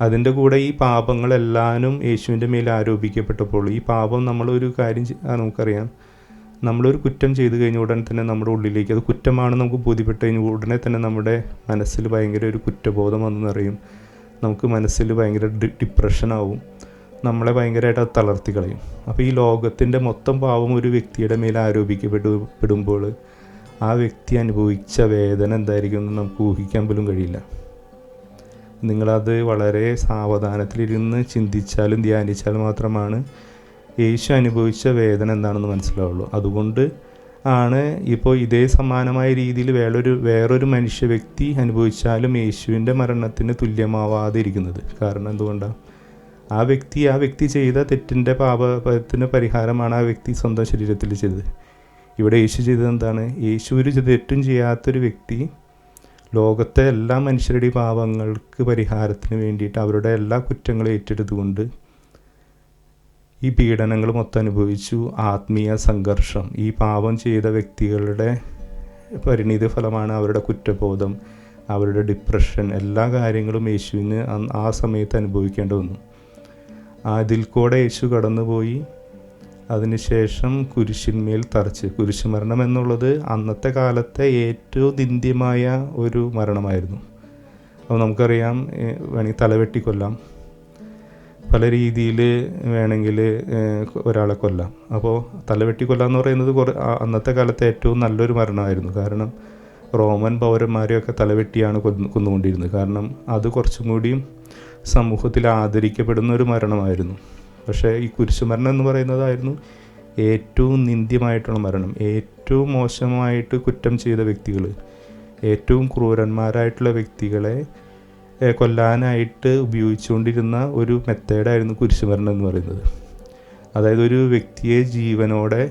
അതിൻ്റെ കൂടെ ഈ പാപങ്ങളെല്ലാവരും യേശുവിൻ്റെ മേൽ ആരോപിക്കപ്പെട്ടപ്പോൾ, ഈ പാപം നമ്മളൊരു കാര്യം നമുക്കറിയാം, നമ്മളൊരു കുറ്റം ചെയ്തു കഴിഞ്ഞ ഉടനെ തന്നെ നമ്മുടെ ഉള്ളിലേക്ക് അത് കുറ്റമാണെന്ന് നമുക്ക് ബോധ്യപ്പെട്ട് കഴിഞ്ഞ ഉടനെ തന്നെ നമ്മുടെ മനസ്സിൽ ഭയങ്കര ഒരു കുറ്റബോധം വന്നു നിറയും. നമുക്ക് മനസ്സിൽ ഭയങ്കര ഡിപ്രഷനാവും, നമ്മളെ ഭയങ്കരമായിട്ട് അത് തളർത്തി കളയും. അപ്പോൾ ഈ ലോകത്തിൻ്റെ മൊത്തം പാവം ഒരു വ്യക്തിയുടെ മേൽ ആരോപിക്കപ്പെടുമ്പോൾ ആ വ്യക്തി അനുഭവിച്ച വേദന എന്തായിരിക്കും എന്ന് നമുക്ക് ഊഹിക്കാൻ പോലും കഴിയില്ല. നിങ്ങളത് വളരെ സാവധാനത്തിലിരുന്ന് ചിന്തിച്ചാലും ധ്യാനിച്ചാലും മാത്രമാണ് യേശു അനുഭവിച്ച വേദന എന്താണെന്ന് മനസ്സിലാവുള്ളൂ. അതുകൊണ്ട് ആണ് ഇപ്പോൾ ഇതേ സമാനമായ രീതിയിൽ വേറൊരു മനുഷ്യ വ്യക്തി അനുഭവിച്ചാലും യേശുവിൻ്റെ മരണത്തിന് തുല്യമാവാതെ ഇരിക്കുന്നത്. കാരണം എന്തുകൊണ്ടാണ്? ആ വ്യക്തി ചെയ്ത തെറ്റിൻ്റെ പാപത്തിന് പരിഹാരമാണ് ആ വ്യക്തി സ്വന്തം ശരീരത്തിൽ ചെയ്തത്. ഇവിടെ യേശു ചെയ്തത് എന്താണ്? യേശു ഒരു തെറ്റും ചെയ്യാത്തൊരു വ്യക്തി ലോകത്തെ എല്ലാ മനുഷ്യരുടെയും പാപങ്ങൾക്ക് പരിഹാരത്തിന് വേണ്ടിയിട്ട് അവരുടെ എല്ലാ കുറ്റങ്ങളും ഏറ്റെടുത്തുകൊണ്ട് ഈ പീഡനങ്ങൾ മൊത്തം അനുഭവിച്ചു. ആത്മീയ സംഘർഷം, ഈ പാപം ചെയ്ത വ്യക്തികളുടെ പരിണിത ഫലമാണ് അവരുടെ കുറ്റബോധം, അവരുടെ ഡിപ്രഷൻ, എല്ലാ കാര്യങ്ങളും യേശുവിന് ആ സമയത്ത് അനുഭവിക്കേണ്ടി വന്നു. അതിൽ കൂടെ യേശു കടന്നുപോയി. അതിനുശേഷം കുരിശിന്മേൽ തറച്ച്, കുരിശുമരണം എന്നുള്ളത് അന്നത്തെ കാലത്തെ ഏറ്റവും നിന്ദ്യമായ ഒരു മരണമായിരുന്നു. അപ്പോൾ നമുക്കറിയാം, വേണമെങ്കിൽ തലവെട്ടിക്കൊല്ലാം, പല രീതിയിൽ വേണമെങ്കിൽ ഒരാളെ കൊല്ലാം. അപ്പോൾ തലവെട്ടിക്കൊല്ലാം എന്ന് പറയുന്നത് അന്നത്തെ കാലത്തെ ഏറ്റവും നല്ലൊരു മരണമായിരുന്നു. കാരണം റോമൻ പൗരന്മാരെയൊക്കെ തലവെട്ടിയാണ് കൊന്നുകൊണ്ടിരുന്നത്. കാരണം അത് കുറച്ചും കൂടിയും സമൂഹത്തിൽ ആദരിക്കപ്പെടുന്ന ഒരു മരണമായിരുന്നു. പക്ഷേ ഈ കുരിശുമരണം എന്ന് പറയുന്നതായിരുന്നു ഏറ്റവും നിന്ദ്യമായിട്ടുള്ള മരണം. ഏറ്റവും മോശമായിട്ട് കുറ്റം ചെയ്ത വ്യക്തികൾ, ഏറ്റവും ക്രൂരന്മാരായിട്ടുള്ള വ്യക്തികളെ കൊല്ലാനായിട്ട് ഉപയോഗിച്ചുകൊണ്ടിരുന്ന ഒരു മെത്തേഡായിരുന്നു കുരിശുമരണം എന്ന് പറയുന്നത്. അതായത് ഒരു വ്യക്തിയെ ജീവനോടെ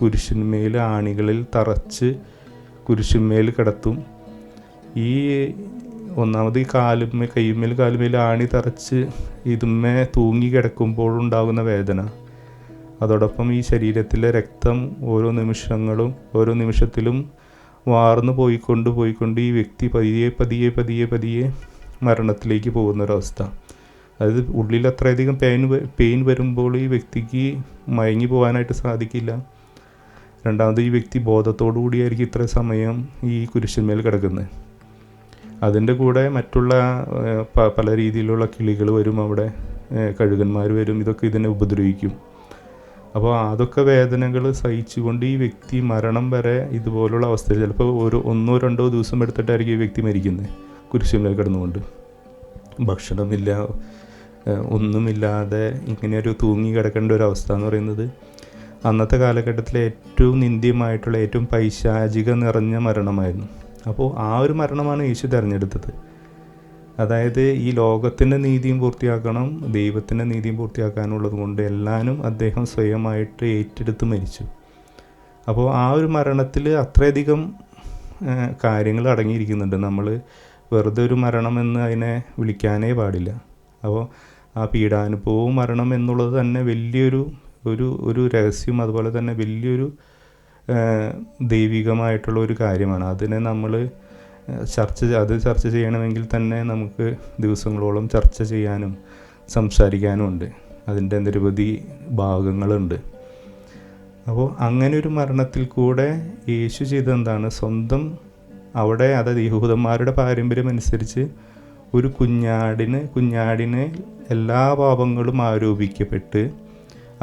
കുരിശിന്മേൽ ആണികളിൽ തറച്ച് കുരിശിന്മേൽ കിടത്തും. ഈ ഒന്നാമത് ഈ കൈമേൽ ആണി തറച്ച് ഇതുമ്മേ തൂങ്ങി കിടക്കുമ്പോഴുണ്ടാകുന്ന വേദന, അതോടൊപ്പം ഈ ശരീരത്തിലെ രക്തം ഓരോ നിമിഷത്തിലും വാർന്നു പോയിക്കൊണ്ട് ഈ വ്യക്തി പതിയെ മരണത്തിലേക്ക് പോകുന്നൊരവസ്ഥ. അതായത് ഉള്ളിൽ അത്രയധികം പെയിൻ വരുമ്പോൾ ഈ വ്യക്തിക്ക് മയങ്ങി പോകാനായിട്ട് സാധിക്കില്ല. രണ്ടാമത് ഈ വ്യക്തി ബോധത്തോടു കൂടിയായിരിക്കും ഇത്ര സമയം ഈ കുരിശിന്മേൽ കിടക്കുന്നത്. അതിൻ്റെ കൂടെ മറ്റുള്ള പല രീതിയിലുള്ള കിളികൾ വരും, അവിടെ കഴുകന്മാർ വരും, ഇതൊക്കെ ഇതിനെ ഉപദ്രവിക്കും. അപ്പോൾ അതൊക്കെ വേദനകൾ സഹിച്ചുകൊണ്ട് ഈ വ്യക്തി മരണം വരെ ഇതുപോലുള്ള അവസ്ഥയിൽ ചിലപ്പോൾ 1-2 ദിവസം എടുത്തിട്ടായിരിക്കും ഈ വ്യക്തി മരിക്കുന്നത്. കുരിശിന്മേൽ കിടന്നുകൊണ്ട് ഭക്ഷണമില്ല, ഒന്നുമില്ലാതെ ഇങ്ങനെയൊരു തൂങ്ങി കിടക്കേണ്ട ഒരു അവസ്ഥ എന്ന് പറയുന്നത് അന്നത്തെ കാലഘട്ടത്തിലെ ഏറ്റവും നിന്ദ്യമായിട്ടുള്ള ഏറ്റവും പൈശാചിക നിറഞ്ഞ മരണമായിരുന്നു. അപ്പോൾ ആ ഒരു മരണമാണ് യേശു തിരഞ്ഞെടുത്തത്. അതായത് ഈ ലോകത്തിൻ്റെ നീതിയും പൂർത്തിയാക്കണം, ദൈവത്തിൻ്റെ നീതിയും പൂർത്തിയാക്കാനുള്ളത് കൊണ്ട് എല്ലാവരും അദ്ദേഹം സ്വയമായിട്ട് ഏറ്റെടുത്ത് മരിച്ചു. അപ്പോൾ ആ ഒരു മരണത്തിൽ അത്രയധികം കാര്യങ്ങൾ അടങ്ങിയിരിക്കുന്നുണ്ട്. നമ്മൾ വെറുതെ ഒരു മരണമെന്ന് അതിനെ വിളിക്കാനേ പാടില്ല. അപ്പോൾ ആ പീഡാനുഭവവും മരണം എന്നുള്ളത് തന്നെ വലിയൊരു ഒരു രഹസ്യം, അതുപോലെ തന്നെ വലിയൊരു ദൈവികമായിട്ടുള്ള ഒരു കാര്യമാണ്. അതിനെ നമ്മൾ ചർച്ച ചെയ്യണമെങ്കിൽ തന്നെ നമുക്ക് ദിവസങ്ങളോളം ചർച്ച ചെയ്യാനും സംസാരിക്കാനും ഉണ്ട്. അതിൻ്റെ നിരവധി ഭാഗങ്ങളുണ്ട്. അപ്പോൾ അങ്ങനെ ഒരു മരണത്തിൽ കൂടെ യേശു ചെയ്തെന്താണ്, സ്വന്തം അവിടെ, അതായത് യഹൂദന്മാരുടെ പാരമ്പര്യം അനുസരിച്ച് ഒരു കുഞ്ഞാടിന് എല്ലാ പാപങ്ങളും ആരോപിക്കപ്പെട്ട്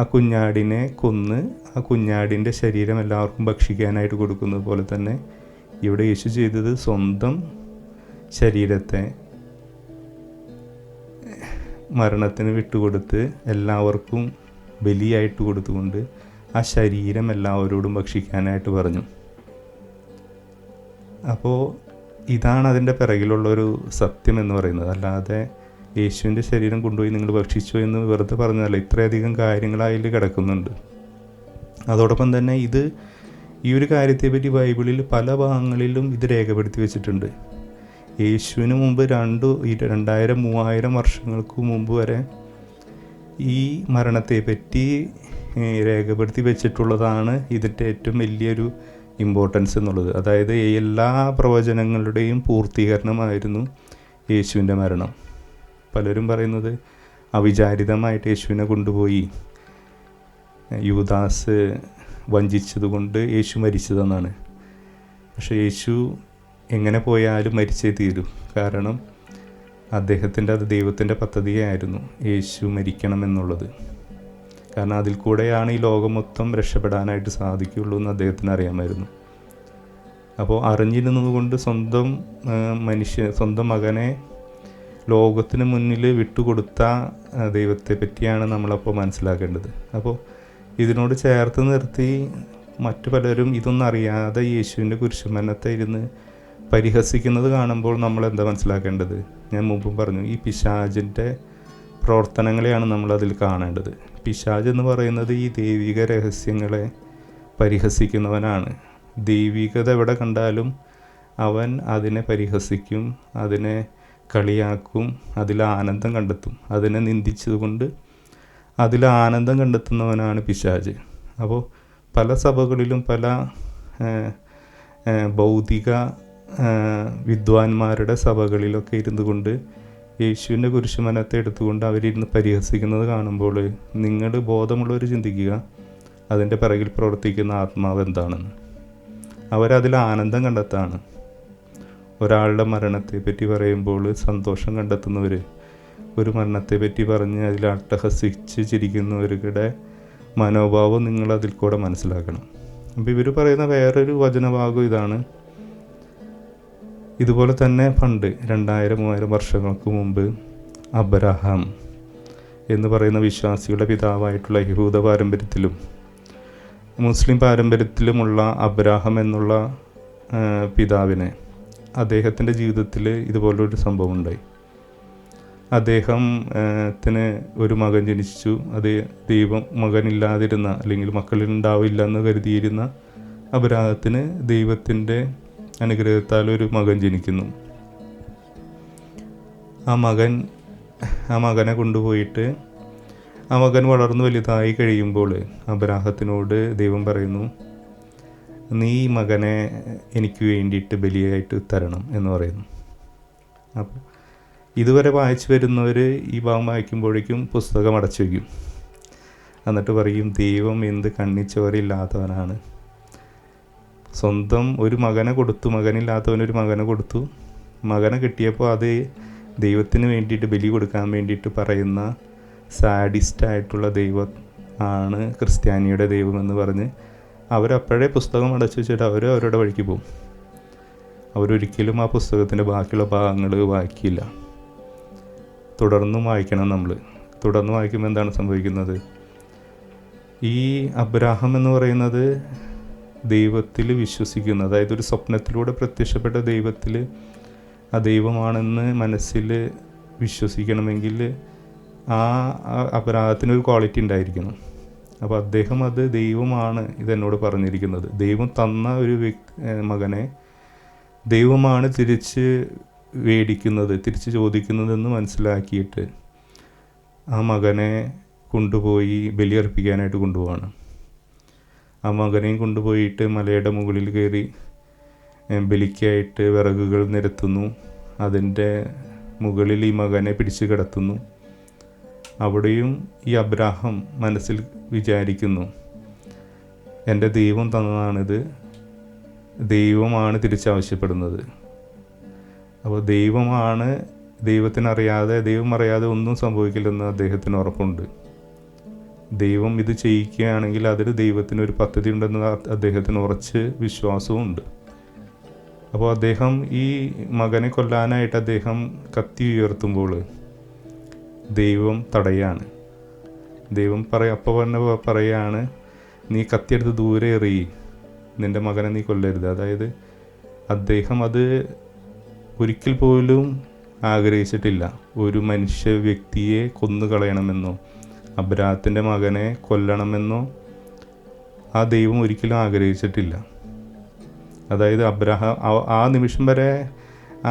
ആ കുഞ്ഞാടിനെ കൊന്ന് ആ കുഞ്ഞാടിൻ്റെ ശരീരം എല്ലാവർക്കും ഭക്ഷിക്കാനായിട്ട് കൊടുക്കുന്നത് പോലെ തന്നെ ഇവിടെ യേശു ചെയ്തത് സ്വന്തം ശരീരത്തെ മരണത്തിന് വിട്ടുകൊടുത്ത് എല്ലാവർക്കും ബലിയായിട്ട് കൊടുത്തുകൊണ്ട് ആ ശരീരം എല്ലാവരോടും ഭക്ഷിക്കാനായിട്ട് പറഞ്ഞു. അപ്പോൾ ഇതാണ് അതിൻ്റെ പിറകിലുള്ളൊരു സത്യം എന്ന് പറയുന്നത്. അല്ലാതെ യേശുവിൻ്റെ ശരീരം കൊണ്ടുപോയി നിങ്ങൾ ഭക്ഷിച്ചോ എന്ന് വെറുതെ പറഞ്ഞതല്ല. ഇത്രയധികം കാര്യങ്ങൾ അതിൽ കിടക്കുന്നുണ്ട്. അതോടൊപ്പം തന്നെ ഈ ഒരു കാര്യത്തെപ്പറ്റി ബൈബിളിൽ പല ഭാഗങ്ങളിലും ഇത് രേഖപ്പെടുത്തി വെച്ചിട്ടുണ്ട്. യേശുവിന് മുമ്പ് 2000-3000 വർഷങ്ങൾക്ക് മുമ്പ് വരെ ഈ മരണത്തെപ്പറ്റി രേഖപ്പെടുത്തി വെച്ചിട്ടുള്ളതാണ് ഇതിൻ്റെ ഏറ്റവും വലിയൊരു ഇമ്പോർട്ടൻസ് എന്നുള്ളത്. അതായത് എല്ലാ പ്രവചനങ്ങളുടെയും പൂർത്തീകരണമായിരുന്നു യേശുവിൻ്റെ മരണം. പലരും പറയുന്നത് അവിചാരിതമായിട്ട് യേശുവിനെ കൊണ്ടുപോയി യൂദാസ് വഞ്ചിച്ചതുകൊണ്ട് യേശു മരിച്ചതെന്നാണ്. പക്ഷേ യേശു എങ്ങനെ പോയാലും മരിച്ചേ തീരൂ. കാരണം അത് ദൈവത്തിൻ്റെ പദ്ധതിയായിരുന്നു യേശു മരിക്കണമെന്നുള്ളത്. കാരണം അതിൽ കൂടെയാണ് ഈ ലോകം മൊത്തം രക്ഷപ്പെടാനായിട്ട് സാധിക്കുകയുള്ളൂ എന്ന് അദ്ദേഹത്തിന് അറിയാമായിരുന്നു. അപ്പോൾ അറിഞ്ഞിരുന്നതുകൊണ്ട് സ്വന്തം മകനെ ലോകത്തിന് മുന്നിൽ വിട്ടുകൊടുത്ത ദൈവത്തെ പറ്റിയാണ് നമ്മളപ്പോൾ മനസ്സിലാക്കേണ്ടത്. അപ്പോൾ ഇതിനോട് ചേർത്ത് നിർത്തി മറ്റു പലരും ഇതൊന്നും അറിയാതെ യേശുവിൻ്റെ കുരിശുമരണത്തെ ഇരുന്ന് പരിഹസിക്കുന്നത് കാണുമ്പോൾ നമ്മൾ എന്താ മനസ്സിലാക്കേണ്ടത്? ഞാൻ മുമ്പും പറഞ്ഞു, ഈ പിശാചിൻ്റെ പ്രവർത്തനങ്ങളെയാണ് നമ്മളതിൽ കാണേണ്ടത്. പിശാച് എന്ന് പറയുന്നത് ഈ ദൈവിക രഹസ്യങ്ങളെ പരിഹസിക്കുന്നവനാണ്. ദൈവികത എവിടെ കണ്ടാലും അവൻ അതിനെ പരിഹസിക്കും, അതിനെ കളിയാക്കും, അതിൽ ആനന്ദം കണ്ടെത്തും. അതിനെ നിന്ദിച്ചതുകൊണ്ട് അതിൽ ആനന്ദം കണ്ടെത്തുന്നവനാണ് പിശാച്. അപ്പോൾ പല സഭകളിലും പല ഭൗതിക വിദ്വാൻമാരുടെ സഭകളിലൊക്കെ ഇരുന്നു കൊണ്ട് യേശുവിൻ്റെ കുരിശുമരണത്തെ എടുത്തുകൊണ്ട് അവരിരുന്ന് പരിഹസിക്കുന്നത് കാണുമ്പോൾ നിങ്ങൾ ബോധമുള്ളവർ ചിന്തിക്കുക, അതിൻ്റെ പിറകിൽ പ്രവർത്തിക്കുന്ന ആത്മാവ് എന്താണെന്ന്. അവരതിൽ ആനന്ദം കണ്ടെത്താണ്. ഒരാളുടെ മരണത്തെ പറ്റി പറയുമ്പോൾ സന്തോഷം കണ്ടെത്തുന്നവർ, ഒരു മരണത്തെ പറ്റി പറഞ്ഞ് അതിൽ അട്ടഹസിച്ച് ചിരിക്കുന്നവരുടെ മനോഭാവം നിങ്ങളതിൽ കൂടെ മനസ്സിലാക്കണം. അപ്പോൾ ഇവർ പറയുന്ന വേറൊരു വചനഭാഗം ഇതാണ്. ഇതുപോലെ തന്നെ പണ്ട് 2000-3000 വർഷങ്ങൾക്ക് മുമ്പ് അബ്രഹാം എന്ന് പറയുന്ന വിശ്വാസികളുടെ പിതാവായിട്ടുള്ള യഹൂദ പാരമ്പര്യത്തിലും മുസ്ലിം പാരമ്പര്യത്തിലുമുള്ള അബ്രഹാം എന്നുള്ള പിതാവിനെ, അദ്ദേഹത്തിൻ്റെ ജീവിതത്തിൽ ഇതുപോലൊരു സംഭവം ഉണ്ടായി. അദ്ദേഹത്തിന് ഒരു മകൻ ജനിച്ചു. അത് ദൈവം മകനില്ലാതിരുന്ന അല്ലെങ്കിൽ മക്കളുണ്ടാവില്ല എന്ന് കരുതിയിരുന്ന അബ്രഹാത്തിന് ദൈവത്തിൻ്റെ അനുഗ്രഹത്താൽ ഒരു മകൻ ജനിക്കുന്നു. ആ മകനെ കൊണ്ടുപോയിട്ട് ആ മകൻ വളർന്നു വലുതായി കഴിയുമ്പോൾ അബ്രഹാത്തിനോട് ദൈവം പറയുന്നു, നീ ഈ മകനെ എനിക്ക് വേണ്ടിയിട്ട് ബലിയായിട്ട് തരണം എന്ന് പറയുന്നു. അപ്പോൾ ഇതുവരെ വായിച്ചു വരുന്നവർ ഈ ഭാഗം വായിക്കുമ്പോഴേക്കും പുസ്തകം അടച്ചു വയ്ക്കും. എന്നിട്ട് പറയും, ദൈവം എന്ത് കണ്ണിച്ചോരില്ലാത്തവനാണ്. സ്വന്തം ഒരു മകനെ കൊടുത്തു, മകനില്ലാത്തവനൊരു മകനെ കൊടുത്തു. മകനെ കിട്ടിയപ്പോൾ അത് ദൈവത്തിന് വേണ്ടിയിട്ട് ബലി കൊടുക്കാൻ വേണ്ടിയിട്ട് പറയുന്ന സാഡിസ്റ്റായിട്ടുള്ള ദൈവം ആണ് ക്രിസ്ത്യാനിയുടെ ദൈവമെന്ന് പറഞ്ഞ് അവരപ്പോഴേ പുസ്തകം അടച്ചു വെച്ചിട്ട് അവരുടെ വഴിക്ക് പോകും. അവരൊരിക്കലും ആ പുസ്തകത്തിൻ്റെ ബാക്കിയുള്ള ഭാഗങ്ങൾ വായിക്കില്ല. തുടർന്നും വായിക്കണം നമ്മൾ. തുടർന്ന് വായിക്കുമ്പോൾ എന്താണ് സംഭവിക്കുന്നത്? ഈ അബ്രഹാം എന്ന് പറയുന്നത് ദൈവത്തിൽ വിശ്വസിക്കുന്ന, അതായത് ഒരു സ്വപ്നത്തിലൂടെ പ്രത്യക്ഷപ്പെട്ട ദൈവത്തിൽ ആ ദൈവമാണെന്ന് മനസ്സിൽ വിശ്വസിക്കണമെങ്കിൽ ആ അബ്രഹാത്തിനൊരു ക്വാളിറ്റി ഉണ്ടായിരിക്കണം. അപ്പോൾ അദ്ദേഹം അത് ദൈവമാണ് ഇതെന്നോട് പറഞ്ഞിരിക്കുന്നത്, ദൈവം തന്ന ഒരു മകനെ ദൈവമാണ് തിരിച്ച് വേടിക്കുന്നത്, തിരിച്ച് ചോദിക്കുന്നതെന്ന് മനസ്സിലാക്കിയിട്ട് ആ മകനെ കൊണ്ടുപോയി ബലിയർപ്പിക്കാനായിട്ട് കൊണ്ടുപോവാണ്. ആ മകനെയും കൊണ്ടുപോയിട്ട് മലയുടെ മുകളിൽ കയറി ബലിക്കായിട്ട് വിറകുകൾ നിരത്തുന്നു. അതിൻ്റെ മുകളിൽ ഈ മകനെ പിടിച്ച് കിടത്തുന്നു. അവിടെയും ഈ അബ്രാഹാം മനസ്സിൽ വിചാരിക്കുന്നു, എൻ്റെ ദൈവം തന്നതാണിത്, ദൈവമാണ് തിരിച്ചാവശ്യപ്പെടുന്നത്. അപ്പോൾ ദൈവം അറിയാതെ ഒന്നും സംഭവിക്കില്ലെന്ന് അദ്ദേഹത്തിന് ഉറപ്പുണ്ട്. ദൈവം ഇത് ചെയ്യിക്കുകയാണെങ്കിൽ അതിന് ദൈവത്തിനൊരു പദ്ധതി ഉണ്ടെന്ന് അദ്ദേഹത്തിന് ഉറച്ച് വിശ്വാസവുമുണ്ട്. അപ്പോൾ അദ്ദേഹം ഈ മകനെ കൊല്ലാനായിട്ട് അദ്ദേഹം കത്തി ഉയർത്തുമ്പോൾ ദൈവം തടയാണ്. ദൈവം പറയാണ്, നീ കത്തിയെടുത്ത് ദൂരെ എറിയി, നിൻ്റെ മകനെ നീ കൊല്ലരുത്. അതായത് അദ്ദേഹം അത് ഒരിക്കൽ പോലും ആഗ്രഹിച്ചിട്ടില്ല. ഒരു മനുഷ്യ വ്യക്തിയെ കൊന്നുകളയണമെന്നോ അബ്രാഹത്തിൻ്റെ മകനെ കൊല്ലണമെന്നോ ആ ദൈവം ഒരിക്കലും ആഗ്രഹിച്ചിട്ടില്ല. അതായത് അബ്രാഹാം ആ നിമിഷം വരെ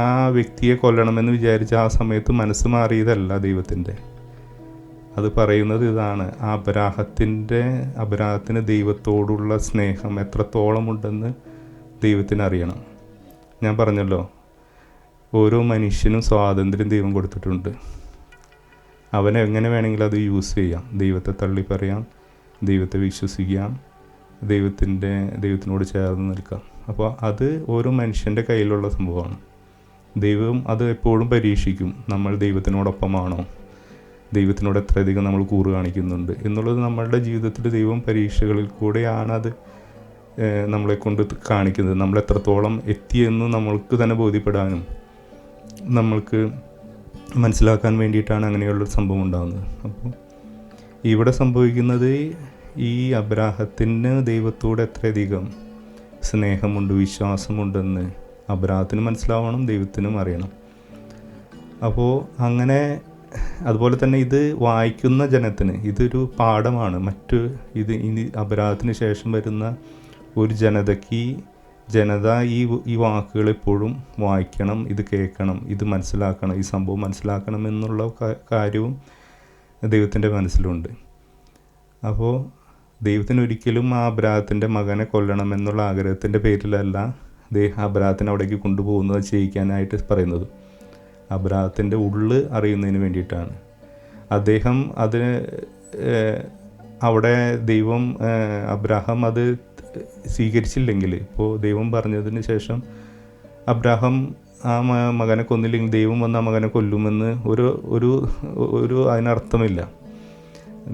ആ വ്യക്തിയെ കൊല്ലണമെന്ന് വിചാരിച്ച ആ സമയത്ത് മനസ്സ് മാറിയതല്ല ദൈവത്തിൻ്റെ. അത് പറയുന്നത് ഇതാണ്, അബ്രാഹത്തിന് ദൈവത്തോടുള്ള സ്നേഹം എത്രത്തോളം ഉണ്ടെന്ന് ദൈവത്തിന് അറിയണം. ഞാൻ പറഞ്ഞല്ലോ, ഓരോ മനുഷ്യനും സ്വാതന്ത്ര്യം ദൈവം കൊടുത്തിട്ടുണ്ട്. അവനെ എങ്ങനെ വേണമെങ്കിലും അത് യൂസ് ചെയ്യാം. ദൈവത്തെ തള്ളി പറയാം, ദൈവത്തെ വിശ്വസിക്കാം, ദൈവത്തിനോട് ചേർന്ന് നിൽക്കാം. അപ്പോൾ അത് ഓരോ മനുഷ്യൻ്റെ കയ്യിലുള്ള സംഭവമാണ്. ദൈവം അത് എപ്പോഴും പരീക്ഷിക്കും. നമ്മൾ ദൈവത്തിനോടൊപ്പമാണോ, ദൈവത്തിനോട് എത്രയധികം നമ്മൾ കൂറ് കാണിക്കുന്നുണ്ട് എന്നുള്ളത് നമ്മളുടെ ജീവിതത്തിൽ ദൈവം പരീക്ഷകളിൽ കൂടെയാണ് അത് നമ്മളെ കൊണ്ട് കാണിക്കുന്നത്. നമ്മൾ എത്രത്തോളം എത്തിയെന്ന് നമ്മൾക്ക് തന്നെ ബോധ്യപ്പെടാനും നമ്മൾക്ക് മനസ്സിലാക്കാൻ വേണ്ടിയിട്ടാണ് അങ്ങനെയുള്ളൊരു സംഭവം ഉണ്ടാകുന്നത്. അപ്പോൾ ഇവിടെ സംഭവിക്കുന്നത്, ഈ അബ്രാഹത്തിന് ദൈവത്തോട് എത്രയധികം സ്നേഹമുണ്ട്, വിശ്വാസമുണ്ടെന്ന് അബ്രാഹത്തിന് മനസ്സിലാവണം, ദൈവത്തിനും അറിയണം. അപ്പോൾ അതുപോലെ തന്നെ ഇത് വായിക്കുന്ന ജനത്തിന് ഇതൊരു പാഠമാണ്. ഇനി അബ്രാഹത്തിന് ശേഷം വരുന്ന ഒരു ജനത ഈ വാക്കുകൾ എപ്പോഴും വായിക്കണം, ഇത് കേൾക്കണം, ഇത് മനസ്സിലാക്കണം, ഈ സംഭവം മനസ്സിലാക്കണം എന്നുള്ള കാര്യവും ദൈവത്തിൻ്റെ മനസ്സിലുണ്ട്. അപ്പോൾ ദൈവത്തിന് ഒരിക്കലും ആ അബ്രാഹത്തിൻ്റെ മകനെ കൊല്ലണമെന്നുള്ള ആഗ്രഹത്തിൻ്റെ പേരിലല്ല അബ്രാഹത്തിനെ അവിടേക്ക് കൊണ്ടുപോകുന്നത്, ചെയ്യിക്കാനായിട്ട് പറയുന്നത്. അബ്രാഹത്തിൻ്റെ ഉള്ള് അറിയുന്നതിന് വേണ്ടിയിട്ടാണ്. അദ്ദേഹം അവിടെ അബ്രാഹാം അത് സ്വീകരിച്ചില്ലെങ്കിൽ, ഇപ്പോൾ ദൈവം പറഞ്ഞതിന് ശേഷം അബ്രാഹാം ആ മകനെ കൊന്നില്ലെങ്കിൽ ദൈവം വന്ന് ആ മകനെ കൊല്ലുമെന്ന് ഒരു അതിനർത്ഥമില്ല.